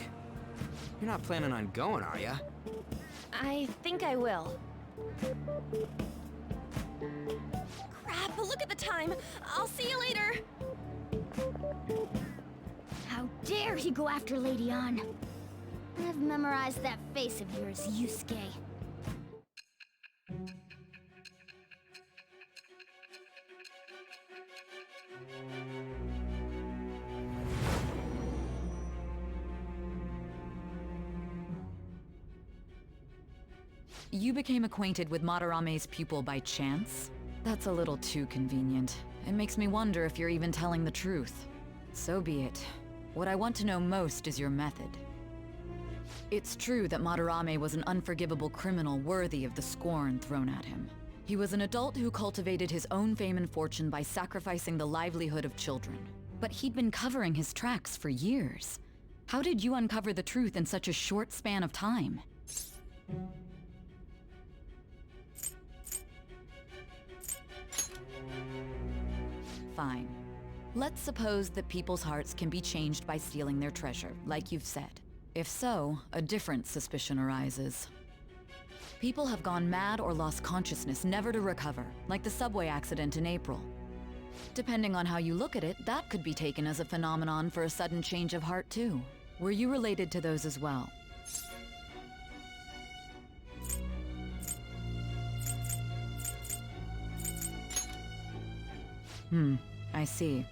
You're not planning on going, are ya? I think I will. Crap, look at the time. I'll see you later. How dare he go after Lady Ann? I've memorized that face of yours, Yusuke. You became acquainted with Madarame's pupil by chance? That's a little too convenient. It makes me wonder if you're even telling the truth. So be it. What I want to know most is your method. It's true that Madarame was an unforgivable criminal worthy of the scorn thrown at him. He was an adult who cultivated his own fame and fortune by sacrificing the livelihood of children. But he'd been covering his tracks for years. How did you uncover the truth in such a short span of time? Fine. Let's suppose that people's hearts can be changed by stealing their treasure, like you've said. If so, a different suspicion arises. People have gone mad or lost consciousness, never to recover, like the subway accident in April. Depending on how you look at it, that could be taken as a phenomenon for a sudden change of heart too. Were you related to those as well? I see.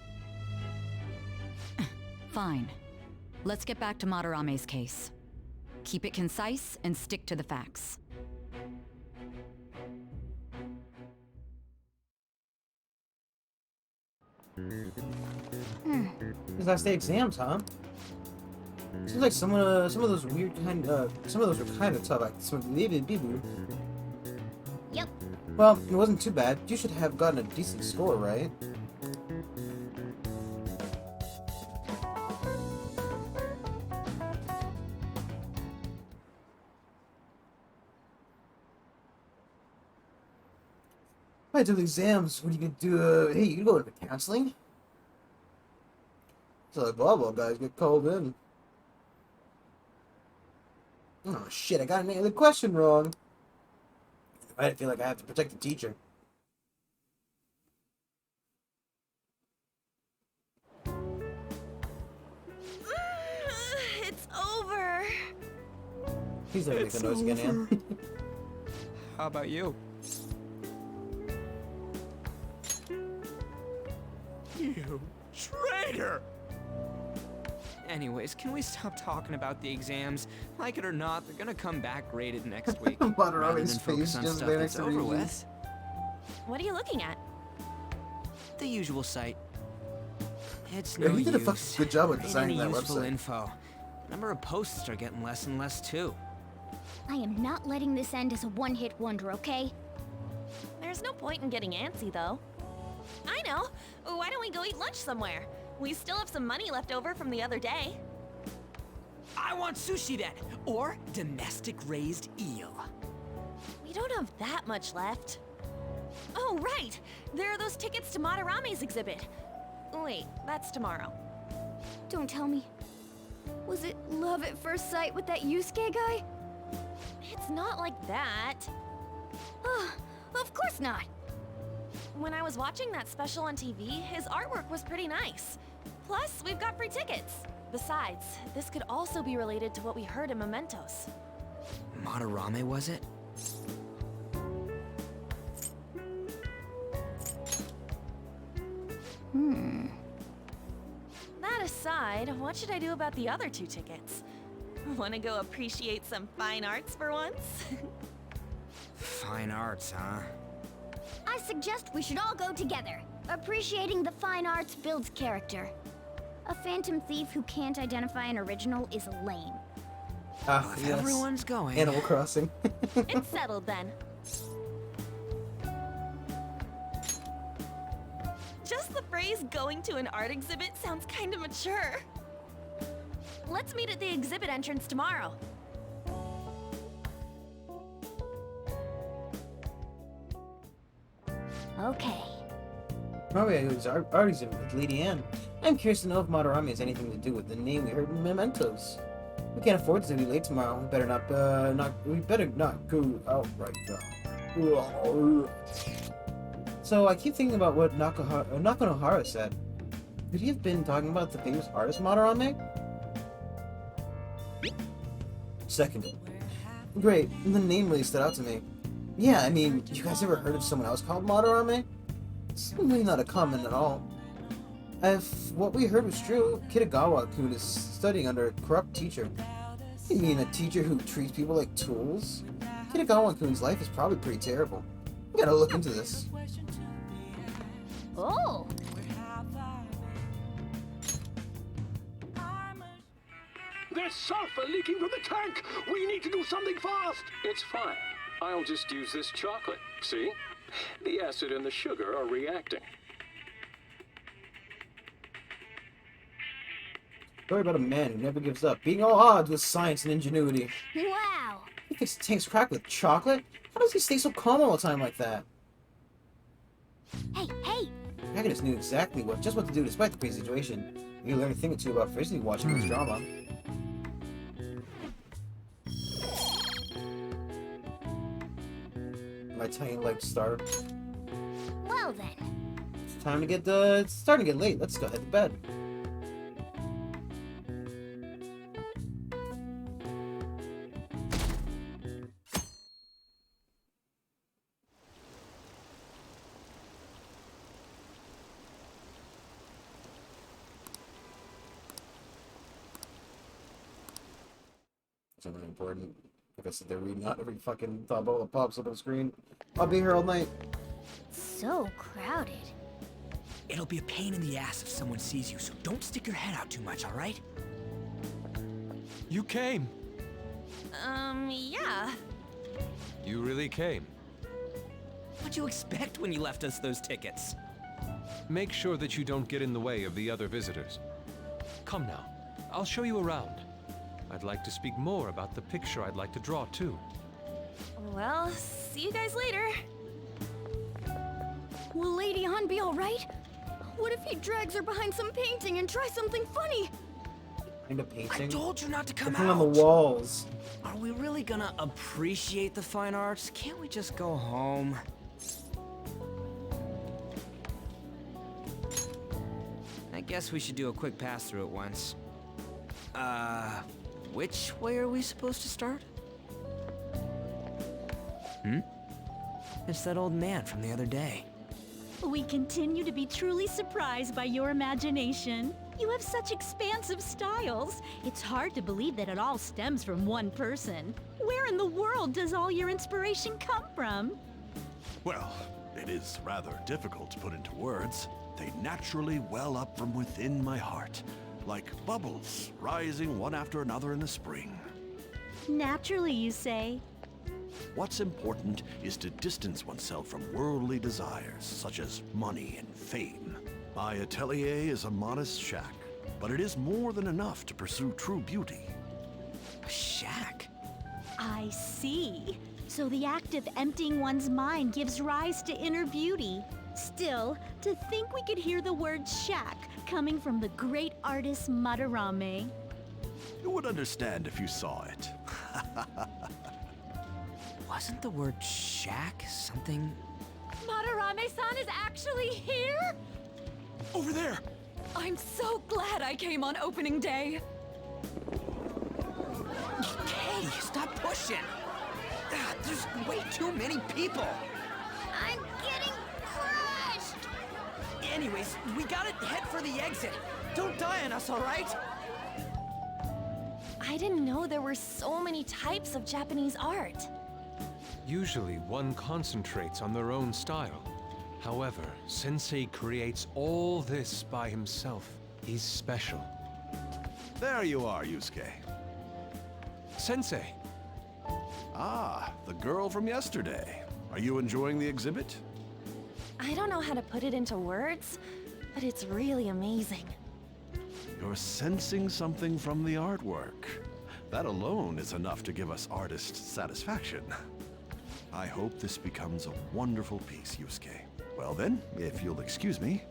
Fine. Let's get back to Madarame's case. Keep it concise and stick to the facts. These last day exams, huh? Seems like some of those weird some of those were kind of tough. Like some of the Yep. Well, it wasn't too bad. You should have gotten a decent score, right? I do the exams. What are you gonna do? Hey, you can go to counseling? So the blah guys get called in. Oh shit! I got the question wrong. I feel like I have to protect the teacher. It's over. He's never making noise again, Ann. How about you? You traitor! Anyways, can we stop talking about the exams? Like it or not, they're gonna come back graded next week. Madarami's rather than face focus on just stuff there that's next to over Ryuji. with. What are you looking at? The usual site. It's Yeah, no he did a use. fucking good job with Ain't designing any that useful website. info. Number of posts are getting less and less too. I am not letting this end as a one-hit wonder, okay? There's no point in getting antsy, though. I know. Why don't we go eat lunch somewhere? We still have some money left over from the other day. I want sushi then, or domestic raised eel. We don't have that much left. Oh, right! There are those tickets to Madarame's exhibit. Wait, that's tomorrow. Don't tell me. Was it love at first sight with that Yusuke guy? It's not like that. Of course not. When I was watching that special on TV, his artwork was pretty nice. Plus, we've got free tickets. Besides, this could also be related to what we heard in Mementos. Madarame, was it? That aside, what should I do about the other 2 tickets? Want to go appreciate some fine arts for once? Fine arts, huh? I suggest we should all go together. Appreciating the fine arts builds character. A phantom thief who can't identify an original is lame. Ah, If yes. everyone's going. Animal Crossing. It's settled then. Just the phrase going to an art exhibit sounds kind of mature. Let's meet at the exhibit entrance tomorrow. Okay. Oh yeah, it was art exhibit with Lady Anne. I'm curious to know if Madarame has anything to do with the name we heard in Mementos. We can't afford to be late tomorrow. We better not go out right now. So I keep thinking about what Nakanohara said. Could he have been talking about the famous artist Madarame? Seconded. Great, the name really stood out to me. Yeah, I mean, you guys ever heard of someone else called Madarame? It's really not a common at all. If what we heard was true, Kitagawa-kun is studying under a corrupt teacher. You mean a teacher who treats people like tools? Kitagawa-kun's life is probably pretty terrible. We gotta look into this. Oh! There's sulfur leaking from the tank! We need to do something fast! It's fine. I'll just use this chocolate. See? The acid and the sugar are reacting. Story about a man who never gives up, beating all odds with science and ingenuity. Wow! He fixed the tank's crack with chocolate? How does he stay so calm all the time like that? Hey, hey! The protagonist knew exactly what to do despite the crazy situation. You learn a thing or two about Frisbee watching this drama. My tiny leg star. Well then. It's time to get it's starting to get late. Let's go head to bed. Something important. Like I said, they're reading out every fucking thought that pops up on the screen. I'll be here all night. So crowded. It'll be a pain in the ass if someone sees you, so don't stick your head out too much, all right? You came. Yeah. You really came. What'd you expect when you left us those tickets? Make sure that you don't get in the way of the other visitors. Come now, I'll show you around. I'd like to speak more about the picture I'd like to draw, too. Well, see you guys later. Will Lady Han be alright? What if he drags her behind some painting and tries something funny? Kind of painting. I told you not to come Something out. on the walls. Are we really gonna appreciate the fine arts? Can't we just go home? I guess we should do a quick pass through at once. Which way are we supposed to start? It's that old man from the other day. We continue to be truly surprised by your imagination. You have such expansive styles. It's hard to believe that it all stems from one person. Where in the world does all your inspiration come from? Well, it is rather difficult to put into words. They naturally well up from within my heart, like bubbles rising one after another in the spring. Naturally, you say? What's important is to distance oneself from worldly desires, such as money and fame. My atelier is a modest shack, but it is more than enough to pursue true beauty. A shack? I see. So the act of emptying one's mind gives rise to inner beauty. Still, to think we could hear the word shack coming from the great artist Madarame. You would understand if you saw it. Wasn't the word shack something? Madarame-san is actually here? Over there! I'm so glad I came on opening day. Hey, stop pushing! There's way too many people! I'm getting crushed! Anyways, we gotta head for the exit. Don't die on us, all right? I didn't know there were so many types of Japanese art. Usually, one concentrates on their own style. However, Sensei creates all this by himself. He's special. There you are, Yusuke. Sensei! Ah, the girl from yesterday. Are you enjoying the exhibit? I don't know how to put it into words, but it's really amazing. You're sensing something from the artwork. That alone is enough to give us artists satisfaction. I hope this becomes a wonderful piece, Yusuke. Well then, if you'll excuse me.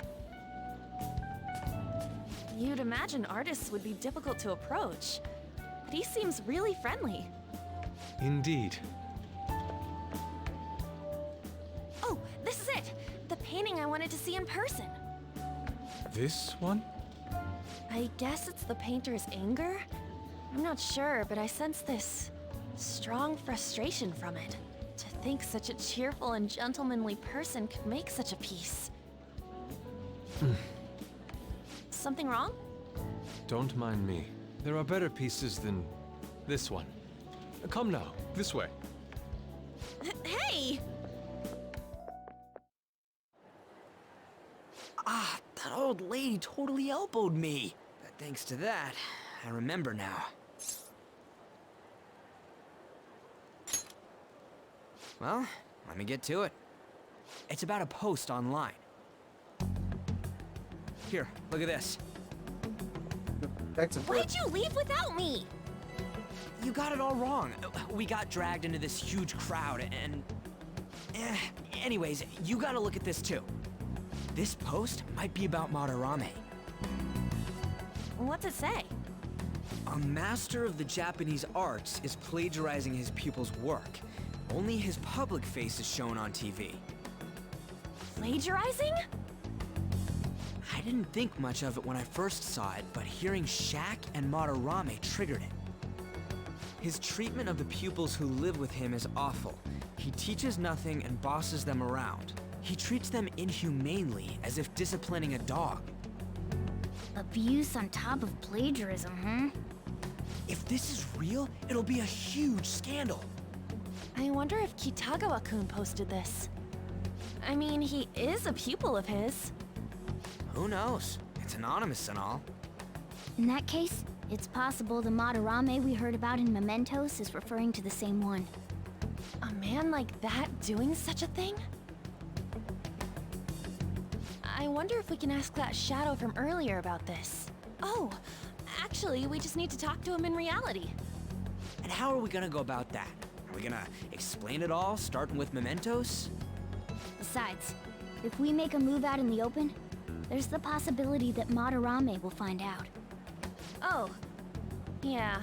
You'd imagine artists would be difficult to approach, but he seems really friendly. Indeed. Oh, this is it! The painting I wanted to see in person. This one? I guess it's the painter's anger? I'm not sure, but I sense this strong frustration from it. To think such a cheerful and gentlemanly person could make such a piece. Something wrong? Don't mind me. There are better pieces than this one. Come now, this way. Hey! Ah, that old lady totally elbowed me. But thanks to that, I remember now. Well, let me get to it. It's about a post online. Here, look at this. Why'd you leave without me? You got it all wrong. We got dragged into this huge crowd and... Anyways, you gotta look at this too. This post might be about Madarame. What's it say? A master of the Japanese arts is plagiarizing his pupil's work. Only his public face is shown on TV. Plagiarizing? I didn't think much of it when I first saw it, but hearing Shack and Madarame triggered it. His treatment of the pupils who live with him is awful. He teaches nothing and bosses them around. He treats them inhumanely, as if disciplining a dog. Abuse on top of plagiarism, huh? If this is real, it'll be a huge scandal. I wonder if Kitagawa-kun posted this. I mean, he is a pupil of his. Who knows? It's anonymous and all. In that case, it's possible the Madarame we heard about in Mementos is referring to the same one. A man like that doing such a thing? I wonder if we can ask that shadow from earlier about this. Oh, actually, we just need to talk to him in reality. And how are we gonna go about that? Are we gonna explain it all, starting with Mementos? Besides, if we make a move out in the open, there's the possibility that Madarame will find out. Oh. Yeah,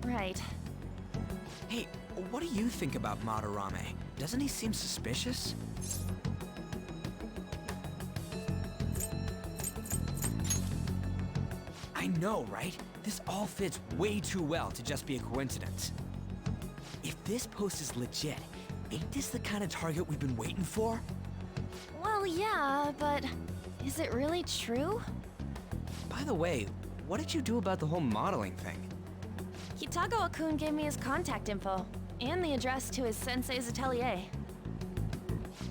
right. Hey, what do you think about Madarame? Doesn't he seem suspicious? I know, right? This all fits way too well to just be a coincidence. If this post is legit, ain't this the kind of target we've been waiting for? Well, yeah, but is it really true? By the way, what did you do about the whole modeling thing? Kitagawa-kun gave me his contact info, and the address to his sensei's atelier.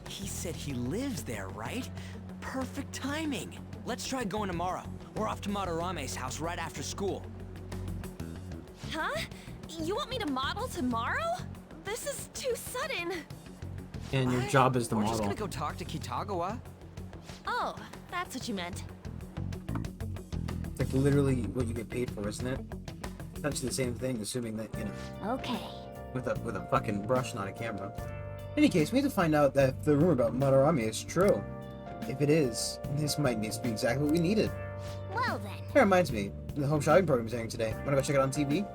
He said he lives there, right? Perfect timing. Let's try going tomorrow. We're off to Madarame's house right after school. Huh? You want me to model tomorrow? This is too sudden. And your job is the We're model. just gonna go talk to Kitagawa. Oh, that's what you meant. It's like literally what you get paid for, isn't it? Essentially the same thing, assuming that, you know, Okay. with a fucking brush, not a camera. In any case, we need to find out that the rumor about Madarame is true. If it is, this might need to be exactly what we needed. Well then. That reminds me, the home shopping program is airing today. Wanna go check it on TV?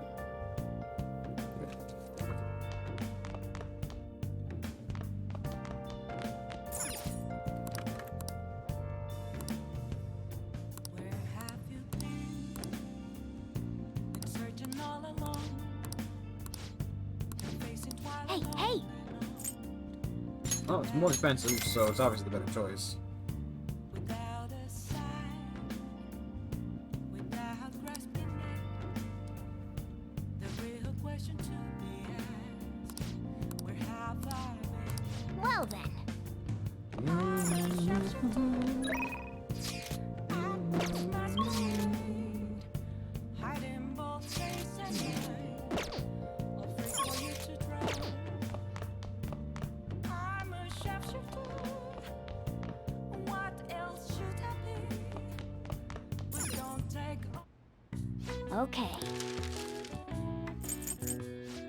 Hey, hey! Oh, it's more expensive, so it's obviously the better choice. Well then. Okay.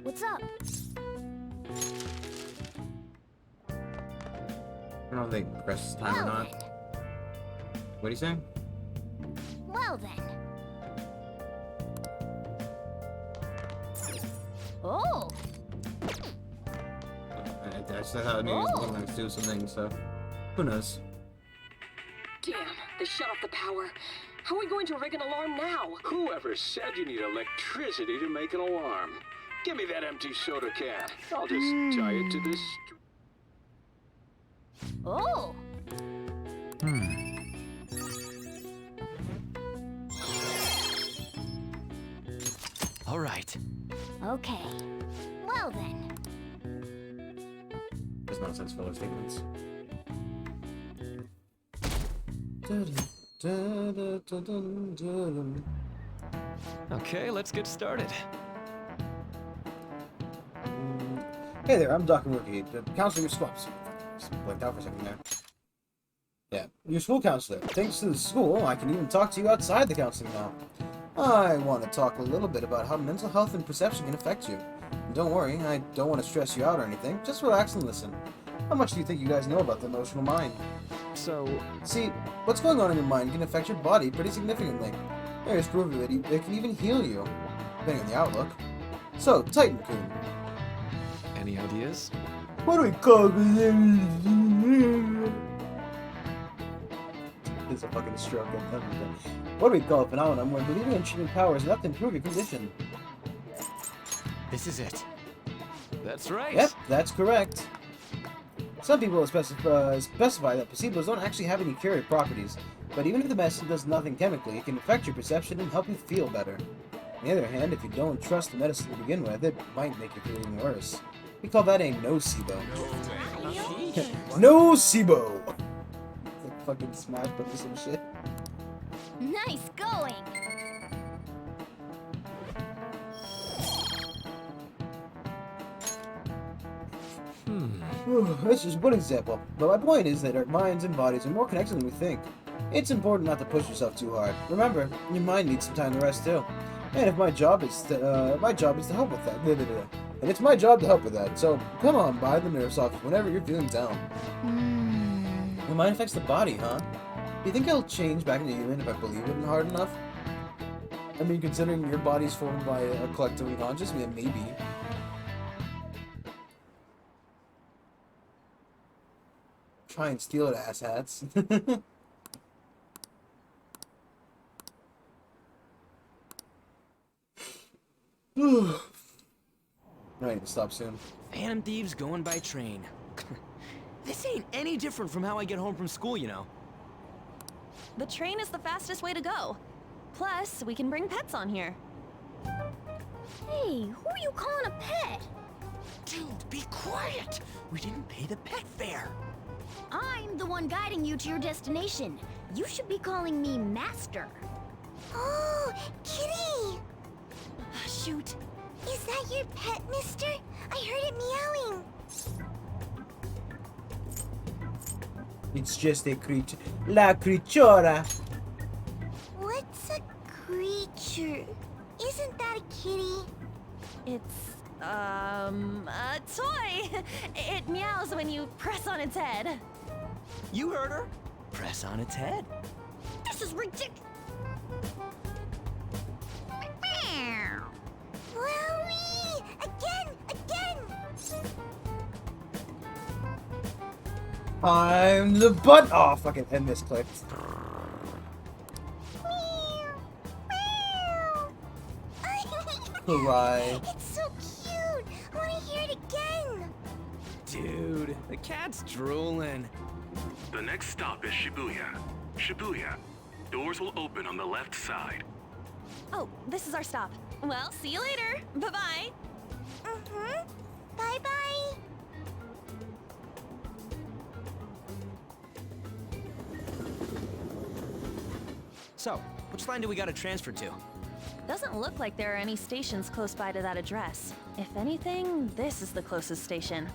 What's up? I don't know if they press time or not. What are you saying? Well then. Oh! I just thought maybe it was going to do something, so who knows? Damn, they shut off the power. How are we going to rig an alarm now? Whoever said you need electricity to make an alarm? Give me that empty soda can. I'll just tie it to this. Oh! All right. Okay. Well then. There's nonsense filler statements. Okay, let's get started. Hey there, I'm Dr. Rookie, the counselor of swaps. Just blanked out for a second there. Yeah, your school counselor. Thanks to the school, I can even talk to you outside the counseling now. I want to talk a little bit about how mental health and perception can affect you. And don't worry, I don't want to stress you out or anything. Just relax and listen. How much do you think you guys know about the emotional mind? See, what's going on in your mind can affect your body pretty significantly. There's proof of it, it can even heal you, depending on the outlook. So, Titan-kun. Any ideas? What do we call this? It's a fucking stroke and everything. What do we call a phenomenon where believing in cheating power is enough to improve your condition? This is it. That's right. Yep, that's correct. Some people specify that placebos don't actually have any curative properties, but even if the medicine does nothing chemically, it can affect your perception and help you feel better. On the other hand, if you don't trust the medicine to begin with, it might make you feel even worse. We call that a nocebo. Nocebo! It's like fucking Smash Bros. Some shit. Nice going! That's just one example, but my point is that our minds and bodies are more connected than we think. It's important not to push yourself too hard. Remember, your mind needs some time to rest too. And if my job is to help with that, and it's my job to help with that. So come on, buy the nerve soft whenever you're feeling down. The mind affects the body, huh? Do you think I'll change back into human if I believe it hard enough? I mean, considering your body's formed by a collective unconscious, maybe. Try and steal it, asshats. I need to stop soon. Phantom Thieves going by train. This ain't any different from how I get home from school, you know. The train is the fastest way to go. Plus, we can bring pets on here. Hey, who are you calling a pet? Dude, be quiet! We didn't pay the pet fare. I'm the one guiding you to your destination. You should be calling me Master. Oh, Kitty! Shoot. Is that your pet, mister? I heard it meowing. It's just a creature. La creatura. What's a creature? Isn't that a kitty? It's, a toy! It meows when you press on its head. You heard her. Press on its head. This is ridiculous. Wowie! Again! I'm the butt. Oh, fucking end this clip. Hooray. It's so cute! I want to hear it again! Dude, the cat's drooling. The next stop is Shibuya. Shibuya. Doors will open on the left side. Oh, this is our stop. Well, see you later. Bye-bye. Bye-bye! So, which line do we gotta transfer to? Doesn't look like there are any stations close by to that address. If anything, this is the closest station.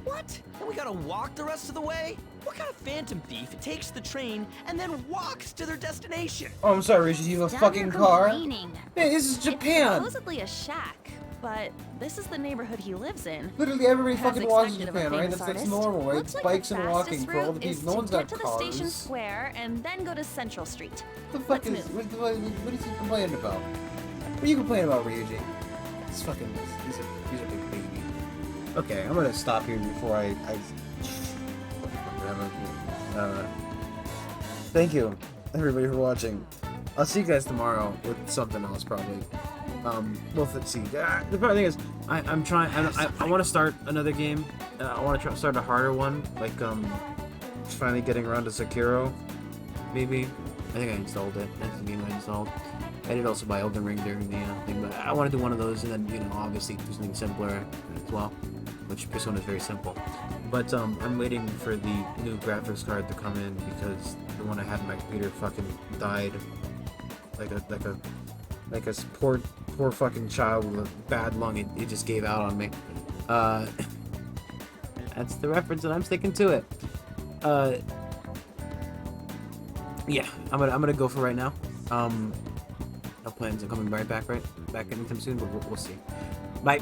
What? And we gotta walk the rest of the way? What kind of phantom thief takes the train and then walks to their destination? Oh, I'm sorry, Regis, you have a Stop fucking your car? complaining. Hey, this is It's Japan! supposedly a shack, but this is the neighborhood he lives in. Literally everybody As fucking walks in expected of a Japan, right? famous That's artist. normal, right? Looks like Bikes the and fastest walking for all the route is people. No one's to got get to cars. the station square and then go to Central Street. What the fuck Let's is... move. What is he complaining about? What are you complaining about, Ryuji? It's fucking... He's a big baby. Okay, I'm gonna stop here before I thank you, everybody, for watching. I'll see you guys tomorrow with something else, probably. Let's see. The problem thing is, I'm trying. I want to start another game. I want to start a harder one, like finally getting around to Sekiro. Maybe. I think I installed it. That's the game I installed. I did also buy Elden Ring during the thing, but I want to do one of those, and then obviously do something simpler as well. Which Persona is very simple. But I'm waiting for the new graphics card to come in because the one I had in my computer fucking died. Like a poor fucking child with a bad lung. It just gave out on me. That's the reference, and I'm sticking to it. Yeah, I'm gonna go for right now. No plans on coming back anytime soon, but we'll see. Bye.